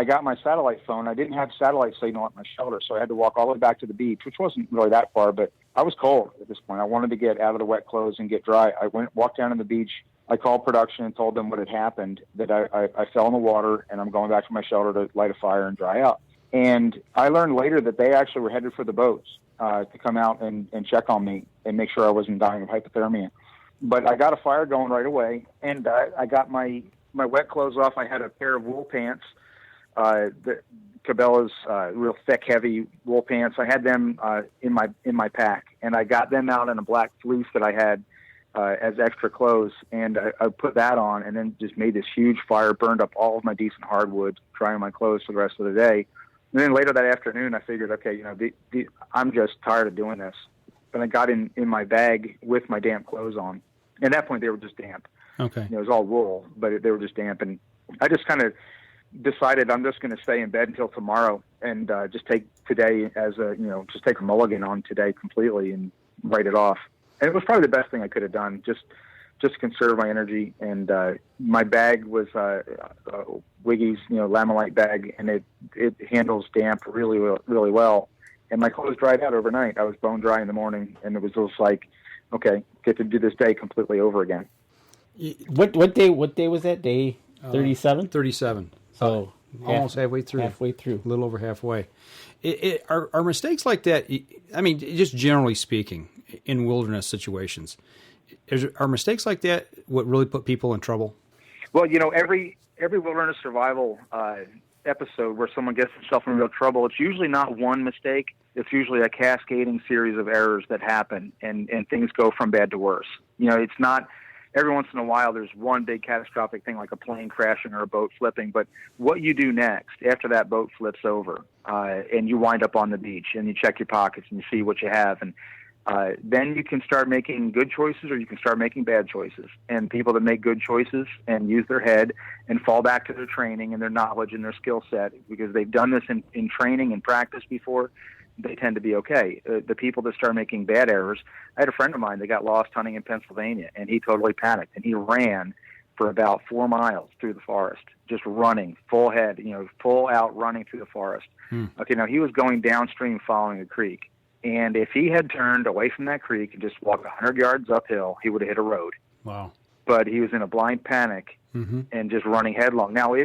got my satellite phone. I didn't have satellite signal at my shelter, so I had to walk all the way back to the beach, which wasn't really that far, but I was cold at this point. I wanted to get out of the wet clothes and get dry. I walked down to the beach. I called production and told them what had happened, that I fell in the water, and I'm going back to my shelter to light a fire and dry out. And I learned later that they actually were headed for the boats to come out and check on me and make sure I wasn't dying of hypothermia. But I got a fire going right away, and I got my wet clothes off. I had a pair of wool pants, the Cabela's real thick, heavy wool pants. I had them in my pack, and I got them out in a black fleece that I had as extra clothes, and I put that on, and then just made this huge fire, burned up all of my decent hardwood, drying my clothes for the rest of the day. And then later that afternoon, I figured, okay, I'm just tired of doing this. And I got in my bag with my damp clothes on. At that point, they were just damp. Okay. It was all wool, but they were just damp. And I just kind of decided I'm just going to stay in bed until tomorrow and just take today as just take a mulligan on today completely and write it off. And it was probably the best thing I could have done, just to conserve my energy. And my bag was Wiggy's, Lamilite bag, and it handles damp really, really well. And my clothes dried out overnight. I was bone dry in the morning, and it was just like, okay, get to do this day completely over again. What day was that? Day 37? 37. So almost halfway through. Halfway through. A little over halfway. Are mistakes like that, I mean, just generally speaking, in wilderness situations, are mistakes like that what really put people in trouble? Well, every wilderness survival episode where someone gets themselves in real trouble, it's usually not one mistake. It's usually a cascading series of errors that happen, and things go from bad to worse. It's not every once in a while there's one big catastrophic thing like a plane crashing or a boat flipping, but what you do next after that boat flips over and you wind up on the beach and you check your pockets and you see what you have, and then you can start making good choices or you can start making bad choices. And people that make good choices and use their head and fall back to their training and their knowledge and their skill set because they've done this in training and practice before, they tend to be okay. The people that start making bad errors, I had a friend of mine that got lost hunting in Pennsylvania, and he totally panicked, and he ran for about 4 miles through the forest, just running, full head, full out running through the forest. Okay, now he was going downstream following a creek, and if he had turned away from that creek and just walked 100 yards uphill, he would have hit a road. Wow. But he was in a blind panic and just running headlong. Now,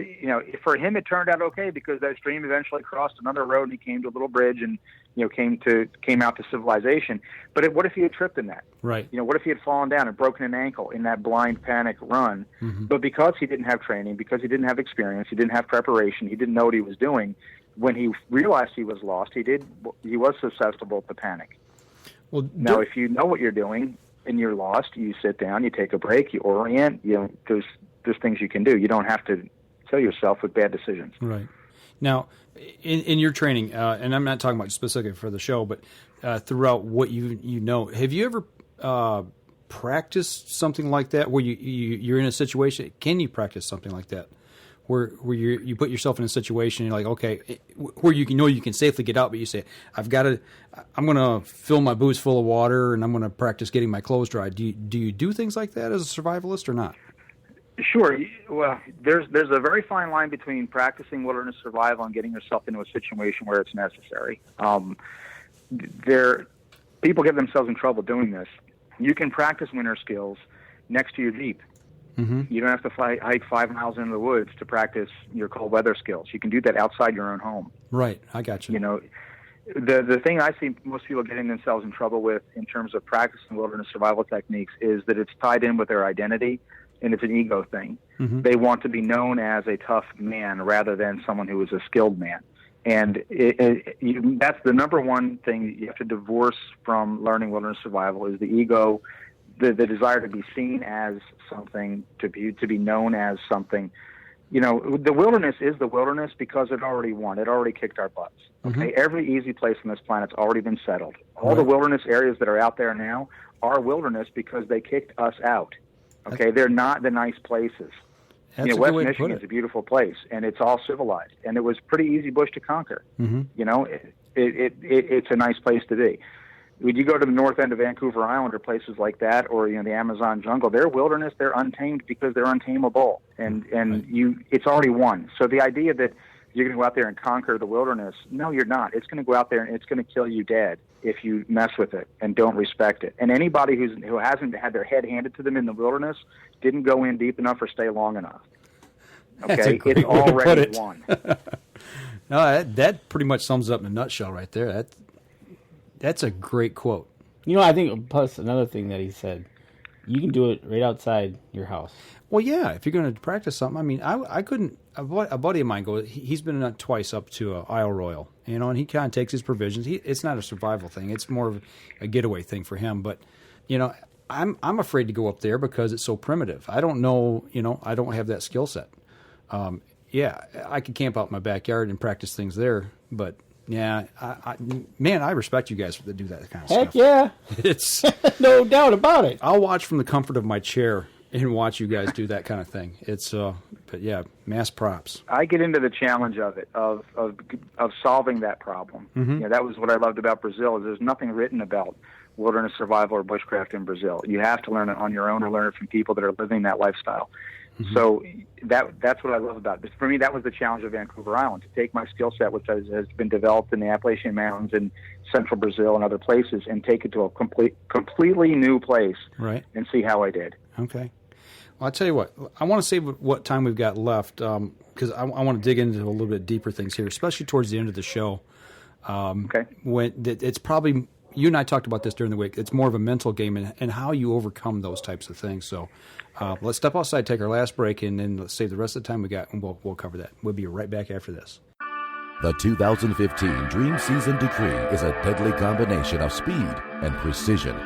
for him, it turned out okay because that stream eventually crossed another road and he came to a little bridge and came out to civilization. But what if he had tripped in that? Right. What if he had fallen down and broken an ankle in that blind panic run? Mm-hmm. But because he didn't have training, because he didn't have experience, he didn't have preparation, he didn't know what he was doing, when he realized he was lost, he was susceptible to panic. Well, now, if you know what you're doing and you're lost, you sit down, you take a break, you orient. There's things you can do. You don't have to kill yourself with bad decisions. Right. Now, in your training, and I'm not talking about specifically for the show, but throughout what you know, have you ever practiced something like that where you're in a situation? Can you practice something like that where you put yourself in a situation and you're like, okay, where you can safely get out, but you say, I'm going to fill my boots full of water and I'm going to practice getting my clothes dry. Do you do things like that as a survivalist or not? Sure. Well, there's a very fine line between practicing wilderness survival and getting yourself into a situation where it's necessary. People get themselves in trouble doing this. You can practice winter skills next to your Jeep. Mm-hmm. You don't have to hike 5 miles into the woods to practice your cold weather skills. You can do that outside your own home. Right. I got you. The thing I see most people getting themselves in trouble with in terms of practicing wilderness survival techniques is that it's tied in with their identity. And it's an ego thing. Mm-hmm. They want to be known as a tough man rather than someone who is a skilled man. And that's the number one thing you have to divorce from learning wilderness survival is the ego, the desire to be seen as something, to be known as something. The wilderness is the wilderness because it already won. It already kicked our butts. Okay, Mm-hmm. Every easy place on this planet's already been settled. All the wilderness areas that are out there now are wilderness because they kicked us out. Okay, they're not the nice places. West Michigan is a beautiful place, and it's all civilized, and it was pretty easy bush to conquer. Mm-hmm. It's a nice place to be. When you go to the north end of Vancouver Island or places like that, or the Amazon jungle, they're wilderness. They're untamed because they're untamable, and it's already won. So the idea that you're going to go out there and conquer the wilderness, no, you're not. It's going to go out there and it's going to kill you dead if you mess with it and don't respect it. And anybody who hasn't had their head handed to them in the wilderness didn't go in deep enough or stay long enough. Okay, it's already won. No, that pretty much sums up in a nutshell right there. That's a great quote. I think plus another thing that he said, you can do it right outside your house. Well, yeah, if you're going to practice something, I mean, I couldn't. A buddy of mine goes. He's been twice up to Isle Royal, and he kind of takes his provisions. It's not a survival thing; it's more of a getaway thing for him. But I'm afraid to go up there because it's so primitive. I don't know. I don't have that skill set. Yeah, I could camp out in my backyard and practice things there, but yeah, I respect you guys that do that kind of stuff. Heck yeah, it's no doubt about it. I'll watch from the comfort of my chair and watch you guys do that kind of thing. It's but yeah, mass props. I get into the challenge of it of solving that problem. Mm-hmm. That was what I loved about Brazil. Is there's nothing written about wilderness survival or bushcraft in Brazil. You have to learn it on your own or learn it from people that are living that lifestyle. Mm-hmm. So that's what I love about this. For me, that was the challenge of Vancouver Island, to take my skill set, which has been developed in the Appalachian Mountains and central Brazil and other places, and take it to a completely new place, right, and see how I did. Okay. Well, I'll tell you what. I want to save what time we've got left because I want to dig into a little bit deeper things here, especially towards the end of the show. Okay. When it's probably, you and I talked about this during the week, it's more of a mental game and how you overcome those types of things. So let's step outside, take our last break, and then let's save the rest of the time we got, and we'll cover that. We'll be right back after this. The 2015 Dream Season Decree is a deadly combination of speed and precision.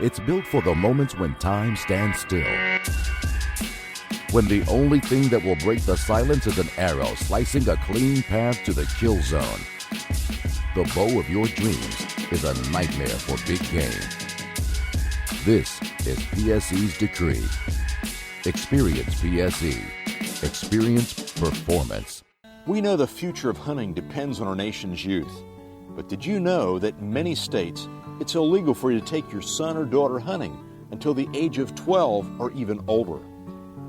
It's built for the moments when time stands still. When the only thing that will break the silence is an arrow slicing a clean path to the kill zone. The bow of your dreams is a nightmare for big game. This is PSE's Decree. Experience PSE. Experience performance. We know the future of hunting depends on our nation's youth. But did you know that in many states, it's illegal for you to take your son or daughter hunting until the age of 12 or even older?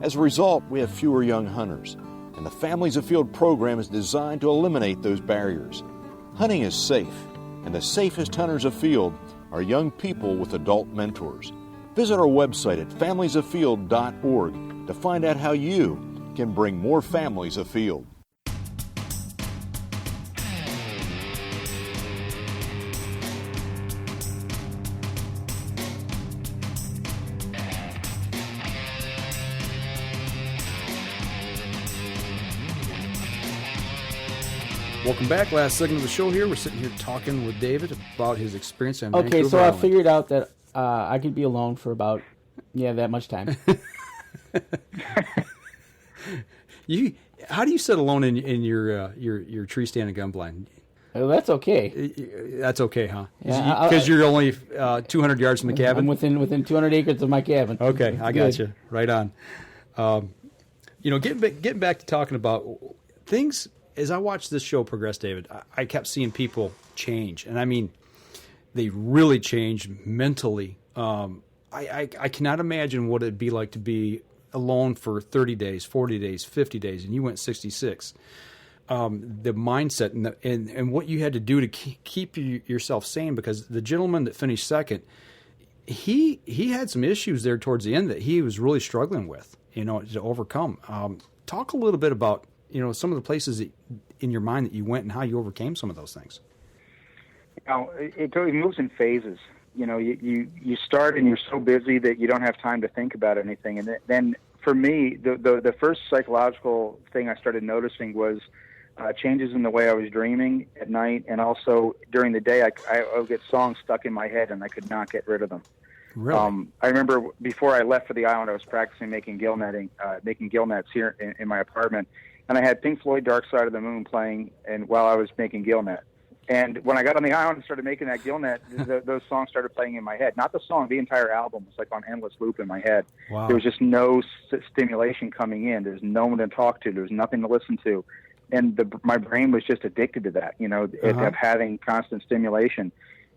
As a result, we have fewer young hunters, and the Families Afield program is designed to eliminate those barriers. Hunting is safe, and the safest hunters afield are young people with adult mentors. Visit our website at familiesafield.org to find out how you can bring more families afield. Welcome back. Last segment of the show here. We're sitting here talking with David about his experience on Vancouver Okay, so Island. I figured out that I could be alone for about, that much time. How do you sit alone in your tree stand and gun blind? Oh, that's okay. That's okay, huh? Yeah, because you're only 200 yards from the cabin? I'm within 200 acres of my cabin. Okay, I got you. Right on. Getting back to talking about things, as I watched this show progress, David, I kept seeing people change. And I mean, they really changed mentally. I cannot imagine what it'd be like to be alone for 30 days, 40 days, 50 days, and you went 66. The mindset and what you had to do to keep yourself sane, because the gentleman that finished second, he had some issues there towards the end that he was really struggling with, to overcome. Talk a little bit about, some of the places in your mind that you went and how you overcame some of those things. It moves in phases. You start and you're so busy that you don't have time to think about anything. And then for me, the first psychological thing I started noticing was changes in the way I was dreaming at night, and also during the day, I would get songs stuck in my head, and I could not get rid of them. Really? I remember before I left for the island, I was practicing making gill nets here in my apartment, and I had Pink Floyd Dark Side of the Moon playing, and while I was making gill net. And when I got on the island and started making that gill net, those songs started playing in my head. Not the song, the entire album was like on endless loop in my head. Wow. There was just no stimulation coming in. There's no one to talk to. There was nothing to listen to. And my brain was just addicted to that, of having constant stimulation.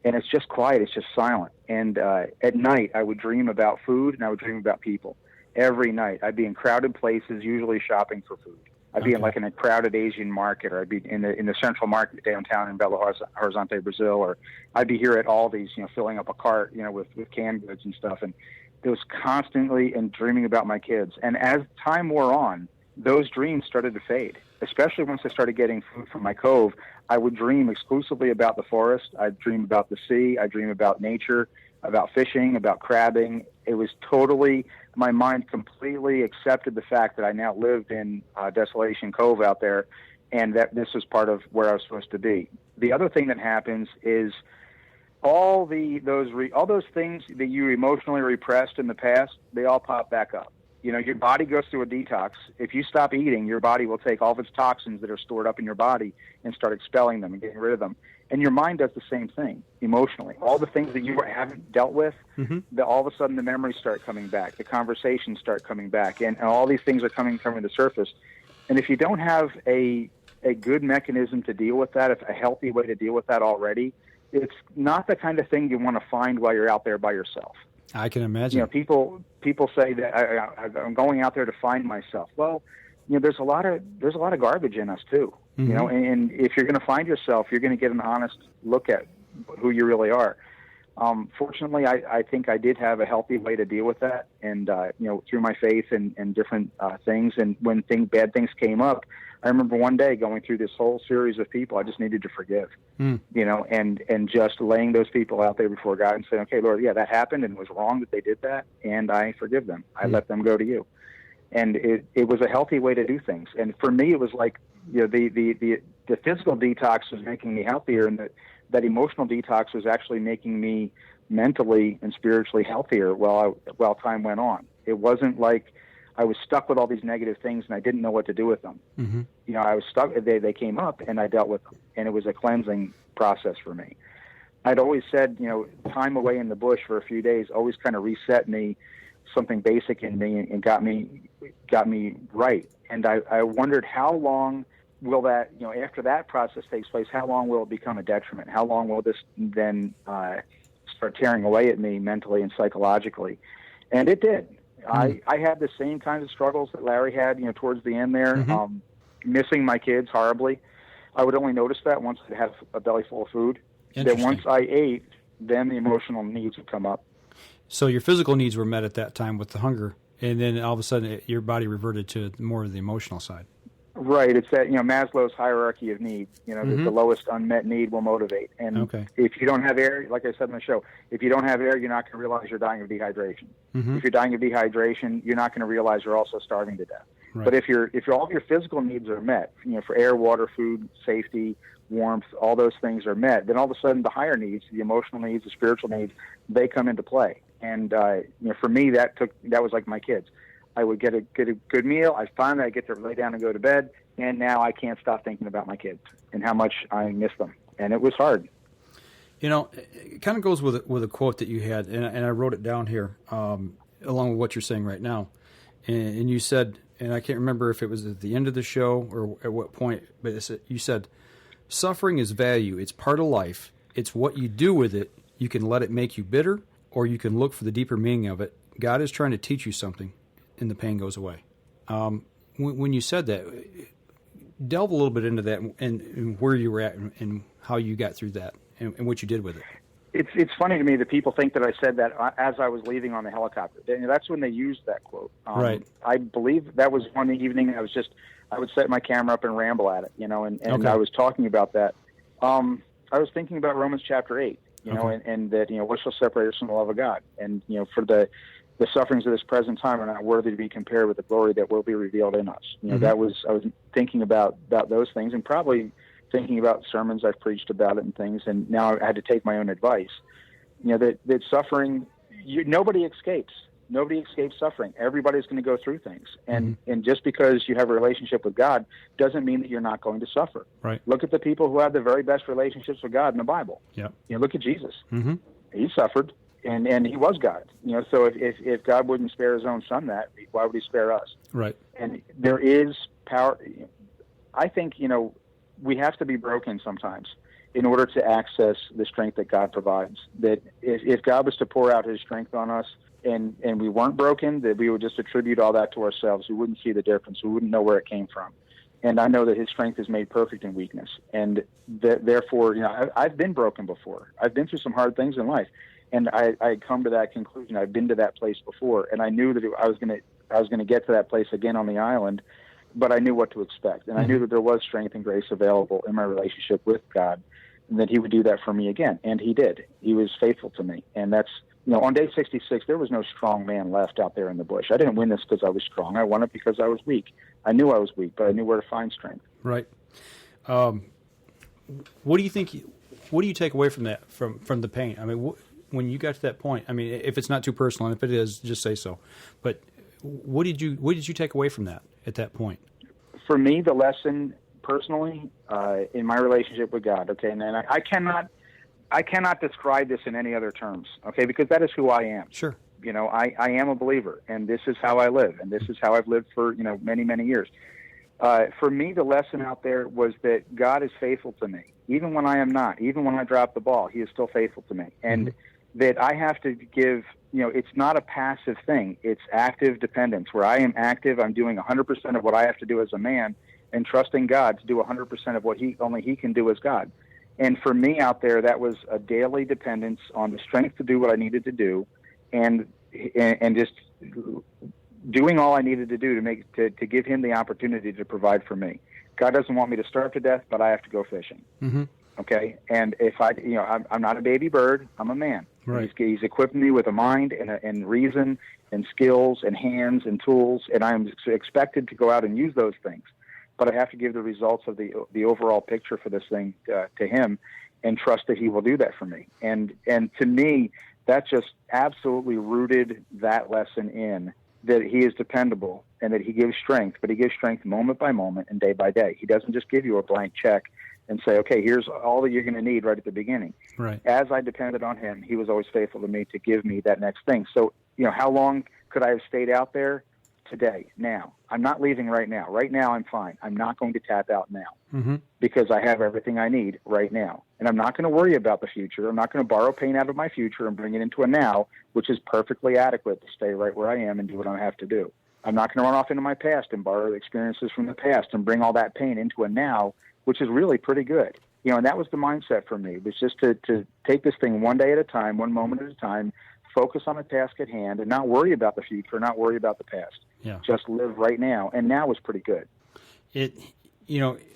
And it's just quiet. It's just silent. And at night, I would dream about food and I would dream about people. Every night, I'd be in crowded places, usually shopping for food. I'd be in a crowded Asian market, or I'd be in the central market downtown in Belo Horizonte, Brazil, or I'd be here at Aldi's, filling up a cart, with canned goods and stuff. And it was constantly and dreaming about my kids. And as time wore on, those dreams started to fade, especially once I started getting food from my cove. I would dream exclusively about the forest. I'd dream about the sea. I'd dream about nature, about fishing, about crabbing. It was totally, my mind completely accepted the fact that I now lived in Desolation Cove out there, and that this was part of where I was supposed to be. The other thing that happens is all those things that you emotionally repressed in the past, they all pop back up. Your body goes through a detox. If you stop eating, your body will take all of its toxins that are stored up in your body and start expelling them and getting rid of them. And your mind does the same thing emotionally. All the things that you haven't dealt with, all of a sudden the memories start coming back, the conversations start coming back, and all these things are coming to the surface. And if you don't have a good mechanism to deal with that, a healthy way to deal with that already, it's not the kind of thing you want to find while you're out there by yourself. I can imagine. People say that I'm going out there to find myself. Well, there's a lot of garbage in us too. And if you're going to find yourself, you're going to get an honest look at who you really are. Fortunately, I think I did have a healthy way to deal with that, and through my faith and different things. And when bad things came up, I remember one day going through this whole series of people I just needed to forgive, and just laying those people out there before God and saying, okay, Lord, yeah, that happened and it was wrong that they did that, and I forgive them. I let them go to you. And it was a healthy way to do things. And for me, it was like, the physical detox was making me healthier, and that emotional detox was actually making me mentally and spiritually healthier while time went on. It wasn't like I was stuck with all these negative things and I didn't know what to do with them. I was stuck. They came up and I dealt with them, and it was a cleansing process for me. I'd always said, time away in the bush for a few days always kind of reset me, something basic in me, and got me right. And I wondered how long will that, after that process takes place, how long will it become a detriment? How long will this then start tearing away at me mentally and psychologically? And it did. I had the same kinds of struggles that Larry had, towards the end there, missing my kids horribly. I would only notice that once I had a belly full of food. Then once I ate, then the emotional needs would come up. So your physical needs were met at that time with the hunger, and then all of a sudden your body reverted to more of the emotional side. Right. It's that, Maslow's hierarchy of needs. The lowest unmet need will motivate. And if you don't have air, like I said in the show, if you don't have air, you're not going to realize you're dying of dehydration. If you're dying of dehydration, you're not going to realize you're also starving to death. Right. But if all of your physical needs are met, for air, water, food, safety, warmth, all those things are met, then all of a sudden the higher needs, the emotional needs, the spiritual needs, they come into play. And for me, that was like my kids. I would get a good meal. I finally get to lay down and go to bed, and now I can't stop thinking about my kids and how much I miss them. And it was hard. It kind of goes with a quote that you had, and I wrote it down here, along with what you're saying right now. And you said, and I can't remember if it was at the end of the show or at what point, but you said, suffering is value. It's part of life. It's what you do with it. You can let it make you bitter, or you can look for the deeper meaning of it. God is trying to teach you something, and the pain goes away. When you said that, delve a little bit into that and where you were at and how you got through that and what you did with it. It's funny to me that people think that I said that as I was leaving on the helicopter. That's when they used that quote. Right. I believe that was one evening. I would set my camera up and ramble at it, and Okay. I was talking about that. I was thinking about Romans chapter 8, Okay. and that, what shall separate us from the love of God? And, for the sufferings of this present time are not worthy to be compared with the glory that will be revealed in us. Mm-hmm. I was thinking about those things, and probably thinking about sermons I've preached about it and things, and now I had to take my own advice. That suffering, nobody escapes. Nobody escapes suffering. Everybody's going to go through things. And and just because you have a relationship with God doesn't mean that you're not going to suffer. Right. Look at the people who have the very best relationships with God in the Bible. Yeah. Look at Jesus. Mm-hmm. He suffered, and he was God. So if God wouldn't spare his own son why would he spare us? Right. And there is power. I think, we have to be broken sometimes in order to access the strength that God provides. That if God was to pour out his strength on us and we weren't broken, that we would just attribute all that to ourselves. We wouldn't see the difference. We wouldn't know where it came from. And I know that his strength is made perfect in weakness. And therefore, I've been broken before. I've been through some hard things in life. And I had come to that conclusion. I've been to that place before. And I knew that I was going to get to that place again on the island, but I knew what to expect. And I knew that there was strength and grace available in my relationship with God, and that he would do that for me again. And he did. He was faithful to me. And that's, on day 66, there was no strong man left out there in the bush. I didn't win this because I was strong. I won it because I was weak. I knew I was weak, but I knew where to find strength. Right. What do you think? What do you take away from that, from the pain? I mean, when you got to that point, I mean, if it's not too personal, and if it is, just say so. But what did you take away from that at that point? For me, the lesson personally in my relationship with God. Okay, and I cannot describe this in any other terms. Okay, because that is who I am. Sure. I am a believer, and this is how I live, and this is how I've lived for many, many years. For me, the lesson out there was that God is faithful to me, even when I am not. Even when I drop the ball, he is still faithful to me, and that I have to give. It's not a passive thing. It's active dependence, where I am active. I'm doing 100% of what I have to do as a man, and trusting God to do 100% of what only he can do as God. And for me out there, that was a daily dependence on the strength to do what I needed to do, and just doing all I needed to do to give him the opportunity to provide for me. God doesn't want me to starve to death, but I have to go fishing. Mm-hmm. Okay, and if I'm not a baby bird, I'm a man. Right. He's equipped me with a mind and reason and skills and hands and tools, and I'm expected to go out and use those things. But I have to give the results of the overall picture for this thing to him, and trust that he will do that for me. And to me, that just absolutely rooted that lesson in that he is dependable and that he gives strength, but he gives strength moment by moment and day by day. He doesn't just give you a blank check and say, okay, here's all that you're going to need right at the beginning. Right. As I depended on him, he was always faithful to me to give me that next thing. So, how long could I have stayed out there? Today, now. I'm not leaving right now. Right now, I'm fine. I'm not going to tap out now because I have everything I need right now. And I'm not going to worry about the future. I'm not going to borrow pain out of my future and bring it into a now, which is perfectly adequate to stay right where I am and do what I have to do. I'm not going to run off into my past and borrow the experiences from the past and bring all that pain into a now, which is really pretty good. And that was the mindset for me. It was just to take this thing one day at a time, one moment at a time, focus on the task at hand, and not worry about the future, not worry about the past. Yeah. Just live right now, and now was pretty good.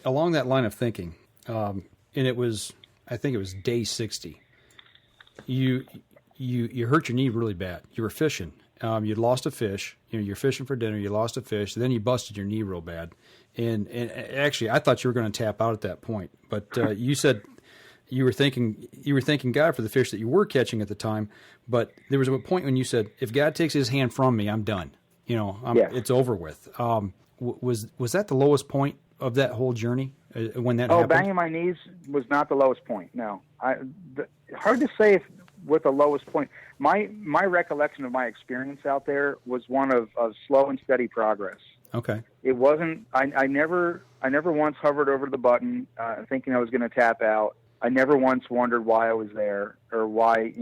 Along that line of thinking, and I think it was day 60. You hurt your knee really bad. You were fishing, you'd lost a fish. You're fishing for dinner. You lost a fish. Then you busted your knee real bad. And actually, I thought you were going to tap out at that point. But you said you were thanking God for the fish that you were catching at the time. But there was a point when you said, if God takes his hand from me, I'm done. It's over with. Was that the lowest point of that whole journey when that happened? Banging my knees was not the lowest point. No, hard to say what the lowest point. My recollection of my experience out there was one of slow and steady progress. Okay. It wasn't. I never once hovered over the button thinking I was going to tap out. I never once wondered why I was there or why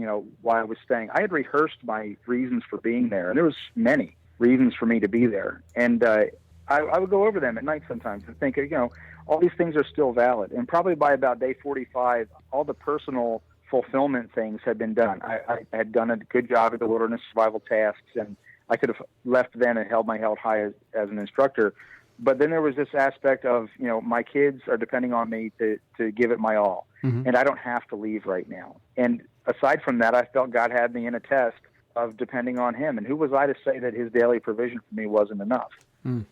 I was staying. I had rehearsed my reasons for being there, and there was many reasons for me to be there. And I would go over them at night sometimes and think, all these things are still valid. And probably by about day 45, all the personal fulfillment things had been done. I had done a good job at the wilderness survival tasks, and I could have left then and held my head high as an instructor. But then there was this aspect of, my kids are depending on me to give it my all, and I don't have to leave right now. And aside from that, I felt God had me in a test of depending on him. And who was I to say that his daily provision for me wasn't enough? And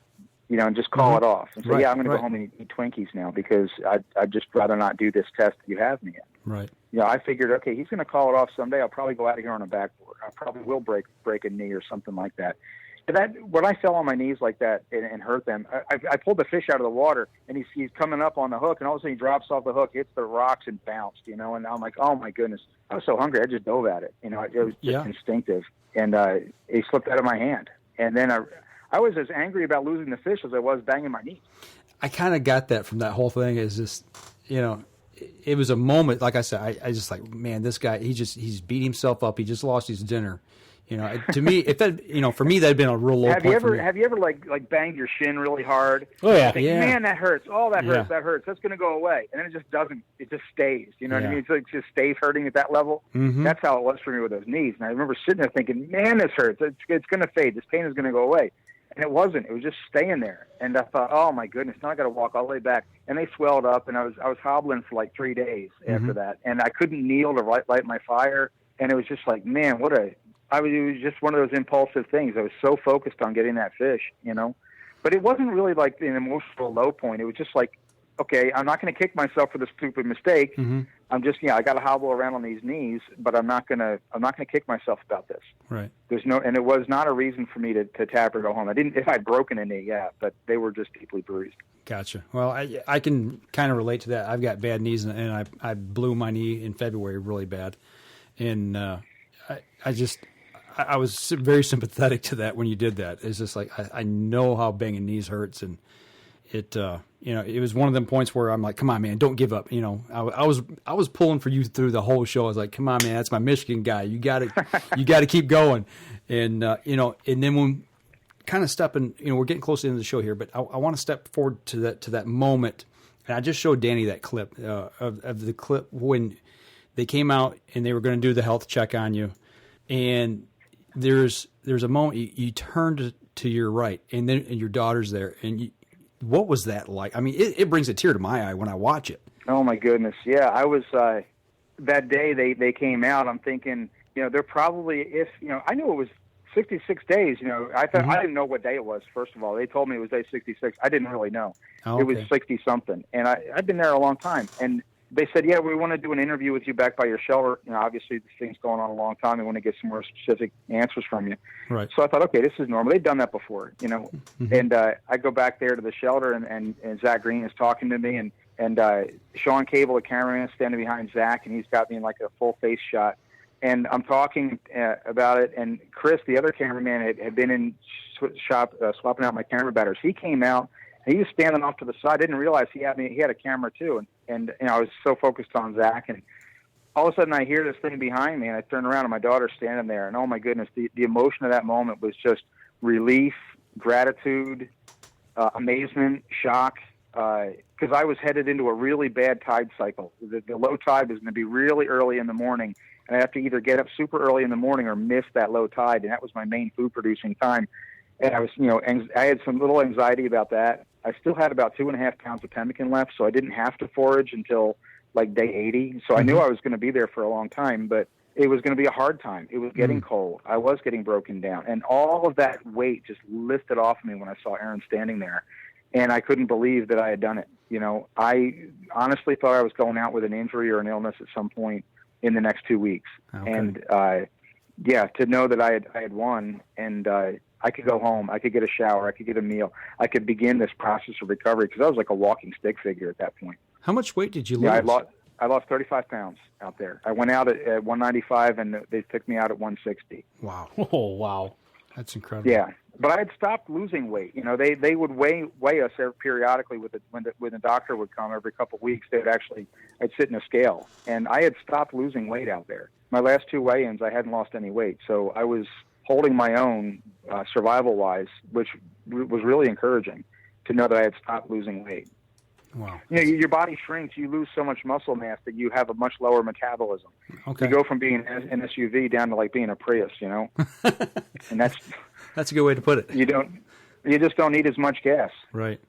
just call it off and say, I'm going to go home and eat Twinkies now because I'd just rather not do this test that you have me in. Right. I figured, okay, he's going to call it off someday. I'll probably go out of here on a backboard. I probably will break a knee or something like that. But when I fell on my knees like that and hurt them, I pulled the fish out of the water, and he's coming up on the hook, and all of a sudden he drops off the hook, hits the rocks, and bounced, and I'm like, oh, my goodness. I was so hungry, I just dove at it. It was just instinctive, and he slipped out of my hand. And then I was as angry about losing the fish as I was banging my knees. I kind of got that from that whole thing. Is just, it was a moment, like I said, I just like, man, this guy, he's beat himself up. He just lost his dinner. To me, if that, for me, that'd been a real low point. Have you ever like banged your shin really hard? Oh yeah, Man, that hurts. Oh, that hurts. That hurts. That's going to go away, and then it just doesn't. It just stays. You know what I mean? It just stays hurting at that level. That's how it was for me with those knees. And I remember sitting there thinking, man, this hurts. It's going to fade. This pain is going to go away. And it wasn't. It was just staying there. And I thought, oh my goodness, now I got to walk all the way back. And they swelled up, and I was hobbling for like 3 days after that, and I couldn't kneel to light my fire. And it was just like, man, it was just one of those impulsive things. I was so focused on getting that fish, But it wasn't really like an emotional low point. It was just like, okay, I'm not going to kick myself for the stupid mistake. I'm just, I got to hobble around on these knees, but I'm not going to kick myself about this. Right. And it was not a reason for me to tap or go home. If I'd broken a knee, but they were just deeply bruised. Gotcha. Well, I can kind of relate to that. I've got bad knees, and I blew my knee in February really bad. And I was very sympathetic to that when you did that. It's just like, I know how banging knees hurts, and it, it was one of them points where I'm like, come on, man, don't give up. I was pulling for you through the whole show. I was like, come on, man, that's my Michigan guy. You got to keep going. And, and then when kind of stepping, we're getting close to the end of the show here, but I want to step forward to that moment. And I just showed Danny that clip of the clip when they came out and they were going to do the health check on you. And there's a moment you turned to your right, and then your daughter's there. And what was that like? I mean, it brings a tear to my eye when I watch it. Oh my goodness, yeah. I was that day they came out. I'm thinking, they're probably I knew it was 66 days. I thought I didn't know what day it was. First of all, they told me it was day 66. I didn't really know. Oh, okay. It was 60 something, and I've been there a long time. And they said, yeah, we want to do an interview with you back by your shelter. Obviously, this thing's going on a long time. We want to get some more specific answers from you. Right. So I thought, okay, this is normal. They've done that before, And I go back there to the shelter, and Zach Green is talking to me, and Sean Cabela, the cameraman, is standing behind Zach, and he's got me in like a full face shot. And I'm talking about it, and Chris, the other cameraman, had been in shop swapping out my camera batteries. He came out. He was standing off to the side. I didn't realize he had a camera too, and I was so focused on Zach. And all of a sudden, I hear this thing behind me, and I turn around, and my daughter's standing there. And oh my goodness, the emotion of that moment was just relief, gratitude, amazement, shock. Because I was headed into a really bad tide cycle. The low tide was going to be really early in the morning, and I have to either get up super early in the morning or miss that low tide, and that was my main food producing time. And I was, I had some little anxiety about that. I still had about 2.5 pounds of pemmican left, so I didn't have to forage until like day 80. So I knew I was going to be there for a long time, but it was going to be a hard time. It was getting cold. I was getting broken down. And all of that weight just lifted off me when I saw Aaron standing there. And I couldn't believe that I had done it. You know, I honestly thought I was going out with an injury or an illness at some point in the next 2 weeks. Okay. And, to know that I had won, and I could go home, I could get a shower, I could get a meal, I could begin this process of recovery, because I was like a walking stick figure at that point. How much weight did you lose? Yeah, I lost 35 pounds out there. I went out at 195, and they took me out at 160. Wow. Oh, wow. That's incredible. Yeah, but I had stopped losing weight. You know, they would weigh us periodically when the doctor would come every couple of weeks. I'd sit in a scale, and I had stopped losing weight out there. My last 2 weigh-ins, I hadn't lost any weight, so I was holding my own survival-wise, which was really encouraging to know that I had stopped losing weight. Wow. You know, your body shrinks. You lose so much muscle mass that you have a much lower metabolism. Okay. You go from being an SUV down to like being a Prius, you know? And that's a good way to put it. You just don't need as much gas. Right.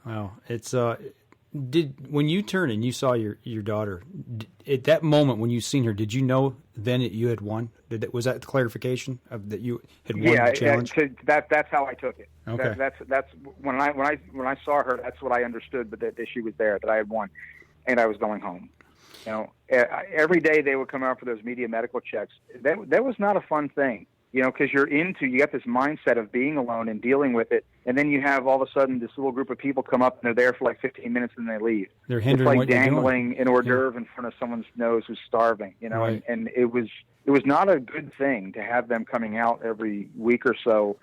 Wow. It's when you turned and you saw your daughter, at that moment when you seen her, did you know then that you had won? Was that the clarification of that you had won the challenge? Yeah, that's how I took it. Okay. That's when I saw her, that's what I understood, that she was there, that I had won, and I was going home. You know, every day they would come out for those media medical checks. That was not a fun thing. You know, because you got this mindset of being alone and dealing with it, and then you have all of a sudden this little group of people come up and they're there for like 15 minutes and they leave. They're hindering it's like what you're doing. dangling an hors d'oeuvre in front of someone's nose who's starving. You know, right. and it was not a good thing to have them coming out every week or so,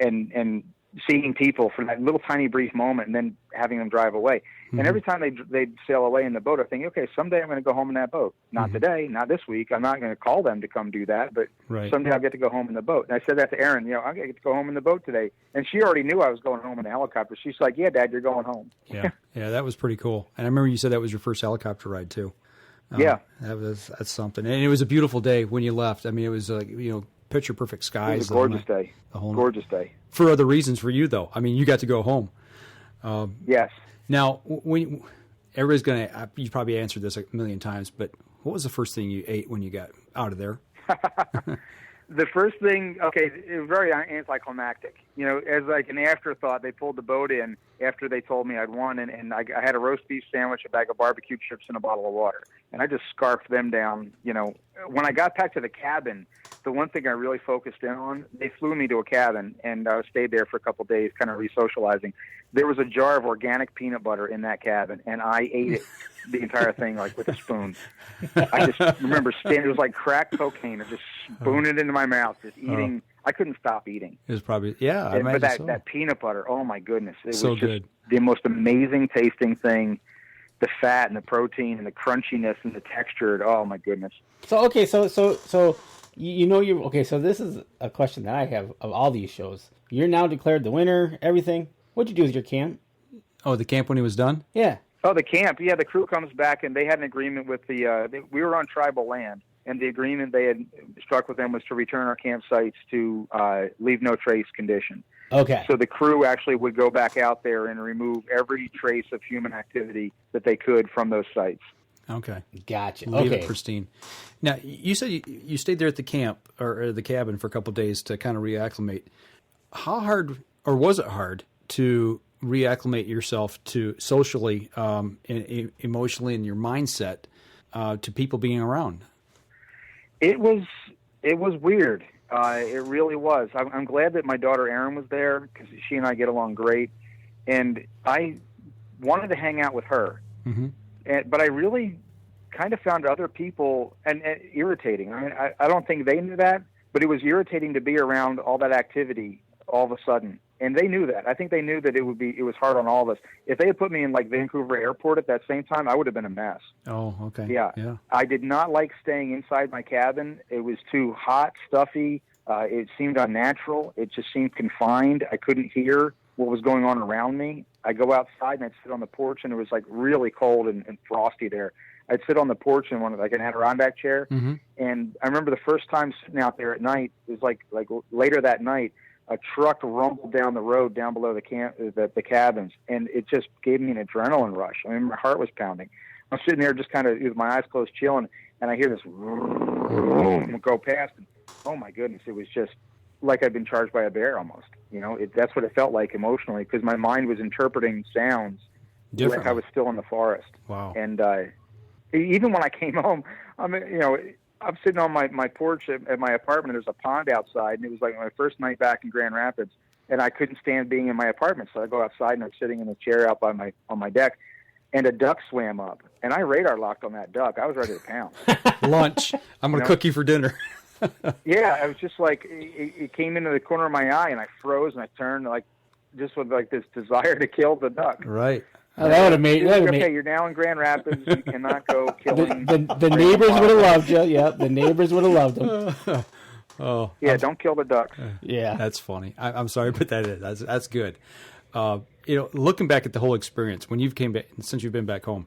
and seeing people for that little tiny brief moment and then having them drive away. Mm-hmm. And every time they'd sail away in the boat, I think, okay, someday I'm going to go home in that boat. Not today, not this week. I'm not going to call them to come do that, but someday I'll get to go home in the boat. And I said that to Erin, you know, I'm going to get to go home in the boat today. And she already knew I was going home in a helicopter. She's like, yeah, Dad, you're going home. Yeah, that was pretty cool. And I remember you said that was your first helicopter ride, too. Yeah. That's something. And it was a beautiful day when you left. I mean, it was like, you know, picture perfect skies. It was a gorgeous day. Gorgeous day. For other reasons for you, though. I mean, you got to go home. Yes. Now, when everybody's going to, you probably answered this a million times, but what was the first thing you ate when you got out of there? The first thing, it was very anticlimactic. You know, as like an afterthought, they pulled the boat in after they told me I'd won, and I had a roast beef sandwich, a bag of barbecue chips, and a bottle of water. And I just scarfed them down. You know, when I got back to the cabin, the one thing I really focused in on, they flew me to a cabin, and I stayed there for a couple of days, kind of re-socializing. There was a jar of organic peanut butter in that cabin, and I ate it, the entire thing, like with a spoon. I just remember standing, it was like crack cocaine, or just spooning it into my mouth, just eating. I couldn't stop eating. It was probably, I imagine but that peanut butter, oh my goodness. It so was just good. The most amazing tasting thing. The fat and the protein and the crunchiness and the texture. Oh my goodness. So okay, so you know you okay. So this is a question that I have of all these shows. You're now declared the winner. Everything. What'd you do with your camp? Oh, the camp when he was done? Yeah. Oh, the camp. Yeah, the crew comes back and they had an agreement with we were on tribal land, and the agreement they had struck with them was to return our campsites to leave no trace condition. Okay. So the crew actually would go back out there and remove every trace of human activity that they could from those sites. Okay. Gotcha. Leave it pristine. Now, you said you stayed there at the camp or the cabin for a couple of days to kind of reacclimate. How hard, or was it hard, to reacclimate yourself to socially, and emotionally, and your mindset to people being around? It was weird. It really was. I'm glad that my daughter Erin was there, because she and I get along great, and I wanted to hang out with her. Mm-hmm. But I really kind of found other people and irritating. I mean, I don't think they knew that, but it was irritating to be around all that activity all of a sudden. And they knew that. I think they knew that it was hard on all of us. If they had put me in like Vancouver Airport at that same time, I would have been a mess. Oh, okay. Yeah. I did not like staying inside my cabin. It was too hot, stuffy. It seemed unnatural. It just seemed confined. I couldn't hear what was going on around me. I'd go outside and I'd sit on the porch, and it was like really cold and frosty there. I'd sit on the porch in one of like an Adirondack chair. Mm-hmm. And I remember the first time sitting out there at night, it was like later that night, a truck rumbled down the road down below the cabins, and it just gave me an adrenaline rush. I mean, my heart was pounding. I'm sitting there just kind of with my eyes closed, chilling, and I hear this go past. And, oh my goodness, it was just like I'd been charged by a bear almost. That's what it felt like emotionally, because my mind was interpreting sounds like I was still in the forest. Wow. And even when I came home, I'm sitting on my porch at my apartment. There's a pond outside, and it was like my first night back in Grand Rapids, and I couldn't stand being in my apartment, so I go outside, and I'm sitting in a chair out on my deck, and a duck swam up, and I radar locked on that duck. I was ready to pounce. Lunch. I'm going to cook you for dinner. Yeah, I was just like, it came into the corner of my eye, and I froze, and I turned just with this desire to kill the duck. Right. Oh, that would have made. Okay, you're now in Grand Rapids. You cannot go killing. The neighbors would have loved you. Yeah, the neighbors would have loved them. Oh, yeah, don't kill the ducks. Yeah, that's funny. I'm sorry, but that's good. Looking back at the whole experience when you've came back, since you've been back home,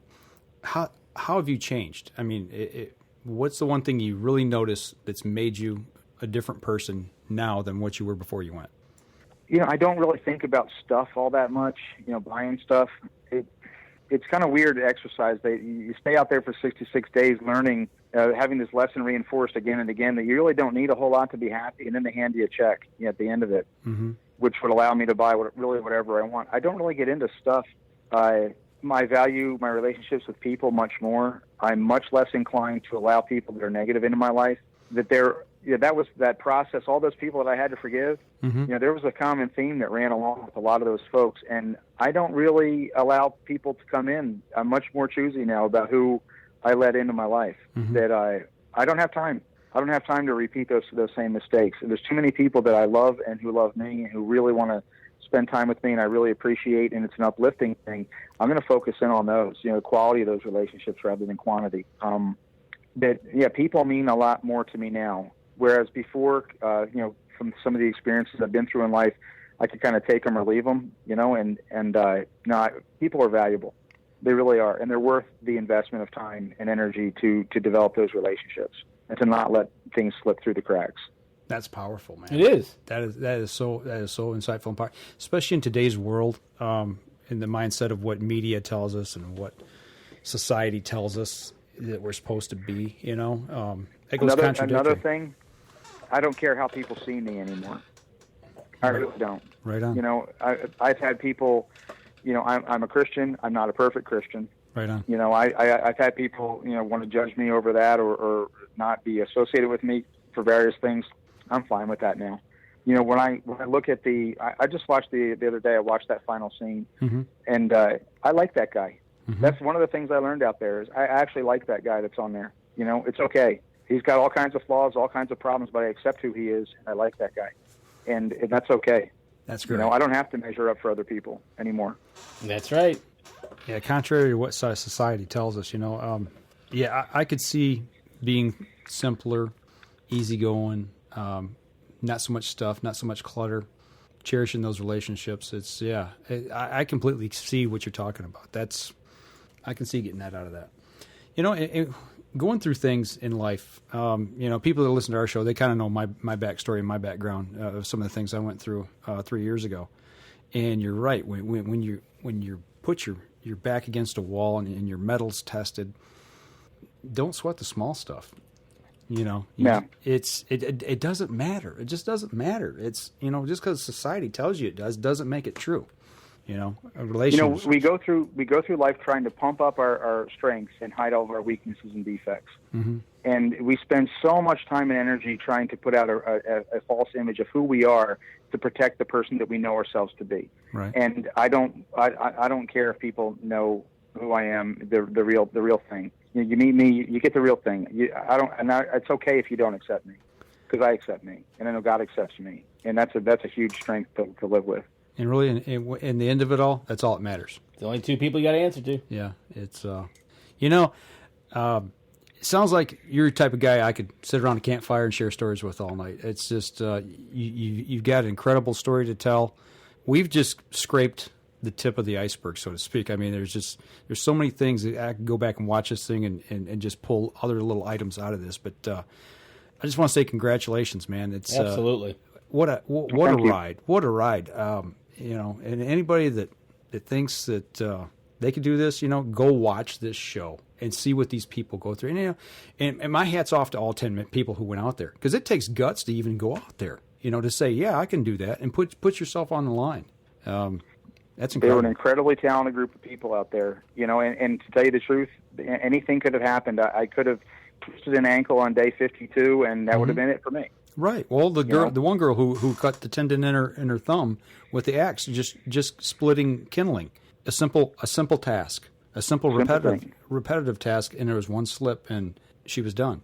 how have you changed? I mean, what's the one thing you really notice that's made you a different person now than what you were before you went? I don't really think about stuff all that much, buying stuff. It's kind of weird to exercise. You stay out there for 66 days learning, having this lesson reinforced again and again that you really don't need a whole lot to be happy, and then they hand you a check at the end of it, which would allow me to buy whatever I want. I don't really get into stuff. I value my relationships with people much more. I'm much less inclined to allow people that are negative into my life. That was that process. All those people that I had to forgive, there was a common theme that ran along with a lot of those folks. And I don't really allow people to come in. I'm much more choosy now about who I let into my life. That I don't have time. I don't have time to repeat those same mistakes. There's too many people that I love and who love me and who really want to spend time with me, and I really appreciate, and it's an uplifting thing. I'm going to focus in on those, the quality of those relationships rather than quantity. People mean a lot more to me now. Whereas before, from some of the experiences I've been through in life, I could kind of take them or leave them, people are valuable. They really are, and they're worth the investment of time and energy to develop those relationships and to not let things slip through the cracks. That's powerful, man. It is. That is so insightful and powerful, especially in today's world, in the mindset of what media tells us and what society tells us that we're supposed to be. It goes contradictory. Another thing. I don't care how people see me anymore. I really don't. Right on. I've had people, I'm a Christian. I'm not a perfect Christian. Right on. I've had people, want to judge me over that or not be associated with me for various things. I'm fine with that now. When I look at I just watched the other day, I watched that final scene, and I like that guy. That's one of the things I learned out there is I actually like that guy that's on there. It's okay. He's got all kinds of flaws, all kinds of problems, but I accept who he is. And I like that guy, and that's okay. That's great. I don't have to measure up for other people anymore. That's right. Yeah, contrary to what society tells us, I could see being simpler, easygoing, not so much stuff, not so much clutter, cherishing those relationships. I completely see what you're talking about. I can see getting that out of that. Going through things in life, people that listen to our show, they kind of know my backstory and my background of some of the things I went through 3 years ago. And you're right. When you put your back against a wall and your metal's tested, don't sweat the small stuff. It doesn't matter. It just doesn't matter. It's just because society tells you it doesn't make it true. Relationships. We go through life trying to pump up our strengths and hide all of our weaknesses and defects. And we spend so much time and energy trying to put out a false image of who we are to protect the person that we know ourselves to be. Right. And I don't care if people know who I am, the real thing. You meet me, you get the real thing. It's okay if you don't accept me, because I accept me, and I know God accepts me, and that's a huge strength to live with. And really, in the end of it all, that's all that matters. The only two people you got to answer to. Yeah, it's it sounds like you're the type of guy I could sit around a campfire and share stories with all night. It's just you've got an incredible story to tell. We've just scraped the tip of the iceberg, so to speak. I mean, there's so many things that I can go back and watch this thing and just pull other little items out of this. But I just want to say congratulations, man. It's absolutely what a ride. What a ride. And anybody that thinks that they could do this, go watch this show and see what these people go through. And my hat's off to all 10 people who went out there, because it takes guts to even go out there, to say, yeah, I can do that, and put yourself on the line. That's incredible. They were an incredibly talented group of people out there, and to tell you the truth, anything could have happened. I could have twisted an ankle on day 52, and that would have been it for me. Right. Well, the one girl who cut the tendon in her thumb with the axe, just splitting kindling, a simple task, a simple repetitive task, and there was one slip, and she was done.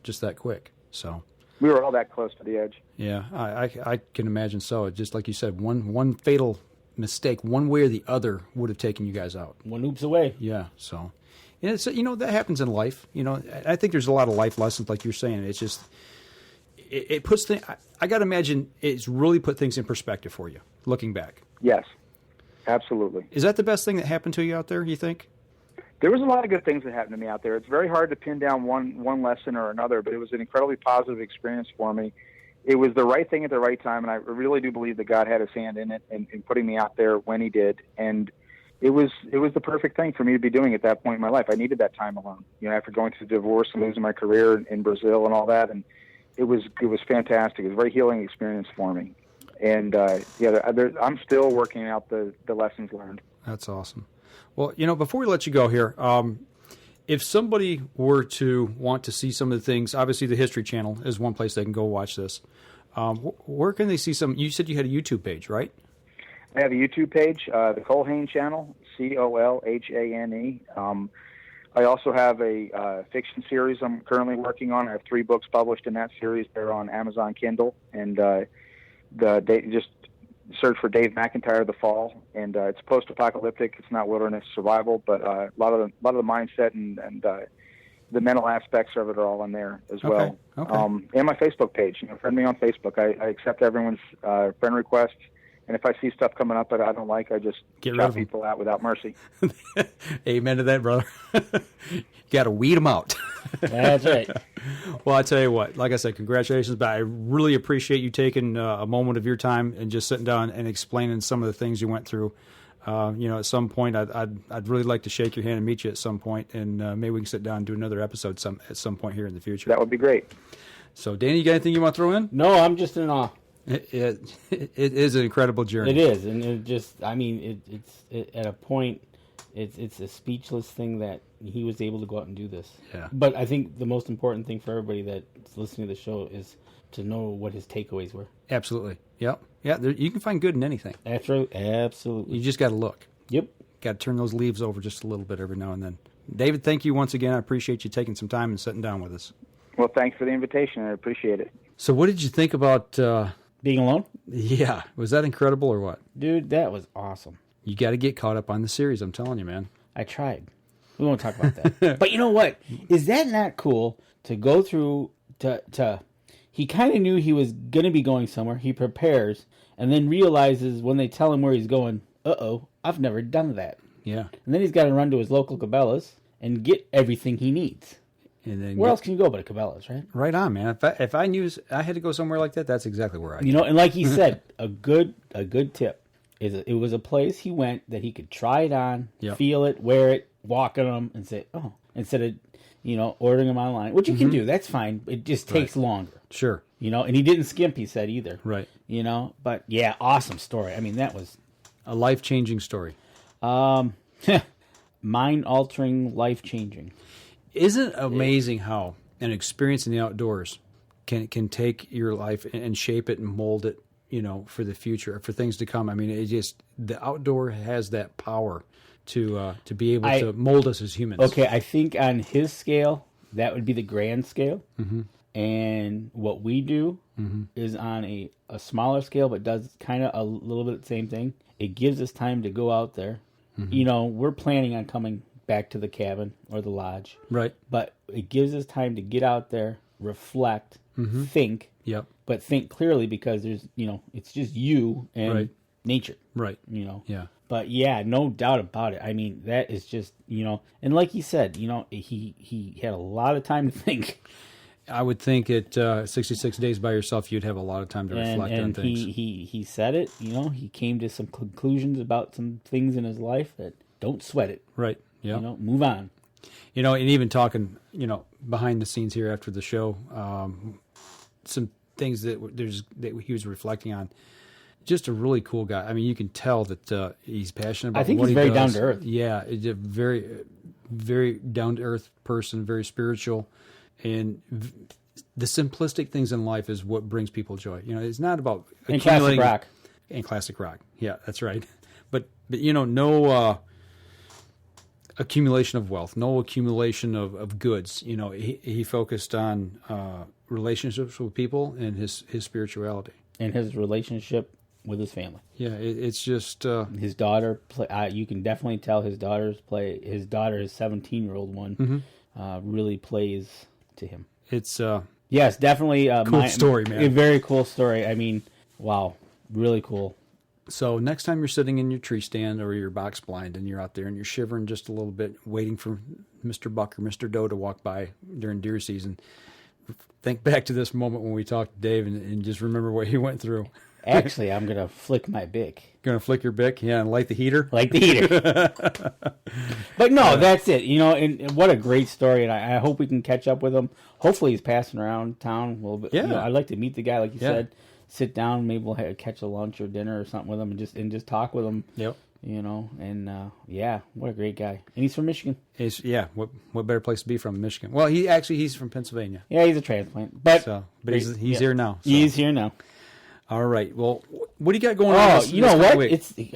Just that quick. So we were all that close to the edge. Yeah, I can imagine so. Just like you said, one fatal mistake, one way or the other, would have taken you guys out. One oops away. Yeah. So, and it's that happens in life. I think there's a lot of life lessons, like you're saying. It's just. It puts things. I got to imagine it's really put things in perspective for you, looking back. Yes, absolutely. Is that the best thing that happened to you out there, you think? There was a lot of good things that happened to me out there. It's very hard to pin down one lesson or another, but it was an incredibly positive experience for me. It was the right thing at the right time, and I really do believe that God had his hand in it and in putting me out there when he did. And it was the perfect thing for me to be doing at that point in my life. I needed that time alone, after going through divorce and losing my career in Brazil and all that, and it was fantastic. It was a very healing experience for me. And, I'm still working out the lessons learned. That's awesome. Well, before we let you go here, if somebody were to want to see some of the things, obviously the History Channel is one place they can go watch this. Where can they see some? You said you had a YouTube page, right? I have a YouTube page, the Colhane Channel, Colhane. I also have a fiction series I'm currently working on. I have 3 books published in that series. They're on Amazon Kindle, and just search for Dave McIntyre, The Fall, and it's post-apocalyptic. It's not wilderness survival, but a lot of the mindset and the mental aspects of it are all in there as well. Okay. And my Facebook page. Friend me on Facebook. I accept everyone's friend requests. And if I see stuff coming up that I don't like, I just shout people out without mercy. Amen to that, brother. You got to weed them out. That's right. Well, I tell you what, like I said, congratulations, but I really appreciate you taking a moment of your time and just sitting down and explaining some of the things you went through. At some point, I'd really like to shake your hand and meet you at some point, and maybe we can sit down and do another episode at some point here in the future. That would be great. So, Danny, you got anything you want to throw in? No, I'm just in awe. It is an incredible journey. It is, and it's at a point, it's a speechless thing that he was able to go out and do this. Yeah. But I think the most important thing for everybody that's listening to the show is to know what his takeaways were. Absolutely. Yep. Yeah. You can find good in anything. Absolutely. You just got to look. Yep. Got to turn those leaves over just a little bit every now and then. David, thank you once again. I appreciate you taking some time and sitting down with us. Well, thanks for the invitation. I appreciate it. So, what did you think about being alone? Yeah. Was that incredible or what? Dude, that was awesome. You got to get caught up on the series. I'm telling you, man. I tried. We won't talk about that. But you know what? Is that not cool to go through to he kind of knew he was going to be going somewhere. He prepares and then realizes when they tell him where he's going, uh-oh, I've never done that. Yeah. And then he's got to run to his local Cabela's and get everything he needs. And then where else can you go but a Cabela's, right? Right on, man. If I knew I had to go somewhere like that, that's exactly where I'd go. And like he said, a good tip is it was a place he went that he could try it on, feel it, wear it, walk on them, and say, oh, instead of ordering them online, which you can do. That's fine. It just takes longer. Sure. And he didn't skimp, he said, either. Right. But yeah, awesome story. I mean, that was a life-changing story. Mind-altering, life-changing. Isn't it amazing how an experience in the outdoors can take your life and shape it and mold it, for the future, for things to come? I mean, the outdoor has that power to be able to mold us as humans. Okay, I think on his scale, that would be the grand scale. Mm-hmm. And what we do is on a smaller scale, but does kind of a little bit the same thing. It gives us time to go out there. Mm-hmm. We're planning on coming back to the cabin or the lodge. Right. But it gives us time to get out there, reflect, think. Yep. But think clearly because there's, it's just you and nature. Right. Yeah. But yeah, no doubt about it. I mean, that is just, and like he said, he had a lot of time to think. I would think at 66 days by yourself, you'd have a lot of time to reflect on things. He said it, he came to some conclusions about some things in his life that don't sweat it. Right. Yeah. Move on. And even talking, behind the scenes here after the show, some things that he was reflecting on. Just a really cool guy. I mean, you can tell that he's passionate about what he does. I think he's very down to earth. Yeah, he's a very, very down to earth person, very spiritual, and the simplistic things in life is what brings people joy. It's not about classic rock. And classic rock. Yeah, that's right. But no accumulation of wealth, no accumulation of goods. He focused on relationships with people and his spirituality and his relationship with his family. Yeah, it's just his daughter. You can definitely tell his daughter, his 17-year-old one, really plays to him. It's yes, definitely cool story, man. A very cool story. I mean, wow, really cool. So next time you're sitting in your tree stand or your box blind and you're out there and you're shivering just a little bit, waiting for Mr. Buck or Mr. Doe to walk by during deer season, think back to this moment when we talked to Dave and just remember what he went through. Actually, I'm going to flick my Bic. Going to flick your Bic? Yeah, and light the heater? Light the heater. But no, that's it. And what a great story, and I hope we can catch up with him. Hopefully he's passing around town a little bit. Yeah. I'd like to meet the guy, like you said. Sit down, maybe we'll catch a lunch or dinner or something with him and just talk with him. Yep. What a great guy. And he's from Michigan. What better place to be from, Michigan? Well, he's from Pennsylvania. Yeah, he's a transplant. But he's here now. So. He's here now. All right. Well, what do you got going on this what? week?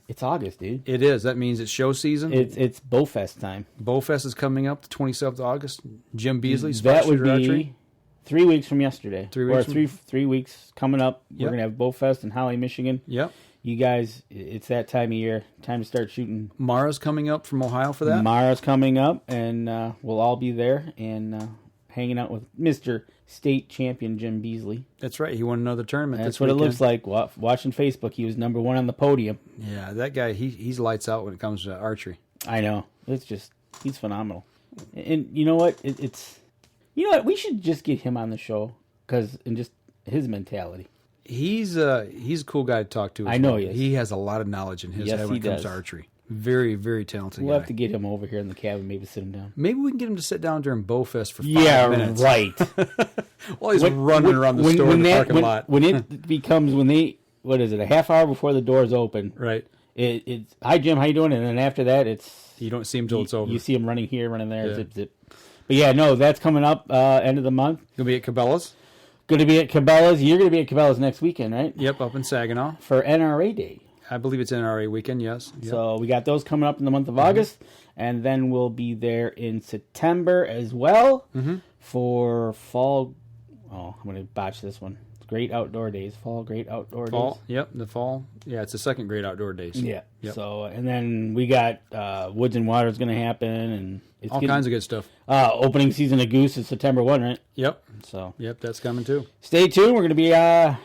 It's August, dude. It is. That means it's show season. It's Bowfest time. Bowfest is coming up the 27th of August. Jim Beasley, that would be archery. 3 weeks from yesterday. 3 weeks. Or three weeks coming up. We're going to have Bowfest in Holly, Michigan. Yep. You guys, it's that time of year. Time to start shooting. Mara's coming up from Ohio for that? Mara's coming up, and we'll all be there and hanging out with Mr. State Champion Jim Beasley. That's right. He won another tournament. That's what it looks like. Watching Facebook, he was number 1 on the podium. Yeah, that guy, he's lights out when it comes to archery. I know. He's phenomenal. And you know what? You know what? We should just get him on the show and just his mentality. He's a cool guy to talk to. I know he is. He has a lot of knowledge in his head when it comes to archery. Very, very talented guy. We'll have to get him over here in the cabin, maybe sit him down. Maybe we can get him to sit down during Bowfest for 5 minutes. Yeah, right. While he's running around the store in the parking lot. When it becomes, a half hour before the doors open. Right. It's, hi, Jim, how you doing? And then after that, you don't see him till it's over. You see him running here, running there, zip, zip. But yeah, no, that's coming up end of the month. Going to be at Cabela's? Going to be at Cabela's. You're going to be at Cabela's next weekend, right? Yep, up in Saginaw. For NRA Day. I believe it's NRA weekend, yes. Yep. So we got those coming up in the month of August. And then we'll be there in September as well for fall. Oh, I'm going to botch this one. Great Outdoor Days. Great Outdoor Days. Yep, the fall. Yeah, it's the second Great Outdoor Days. Yeah. Yep. So, and then we got Woods and Water is going to happen. And it's all kinds of good stuff. Opening season of Goose is September 1, right? Yep. So. Yep, that's coming too. Stay tuned. We're going to be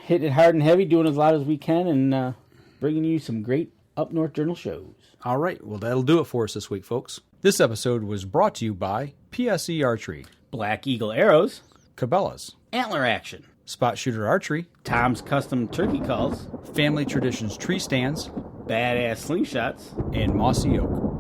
hitting it hard and heavy, doing as loud as we can, and bringing you some great Up North Journal shows. All right. Well, that'll do it for us this week, folks. This episode was brought to you by PSE Archery, Black Eagle Arrows, Cabela's, Antler Action, Spot Shooter Archery, Tom's Custom Turkey Calls, Family Traditions Tree Stands, Badass Slingshots, and Mossy Oak.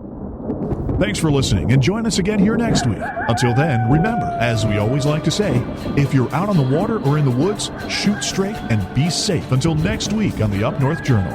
Thanks for listening, and join us again here next week. Until then, remember, as we always like to say, if you're out on the water or in the woods, shoot straight and be safe until next week on the Up North Journal.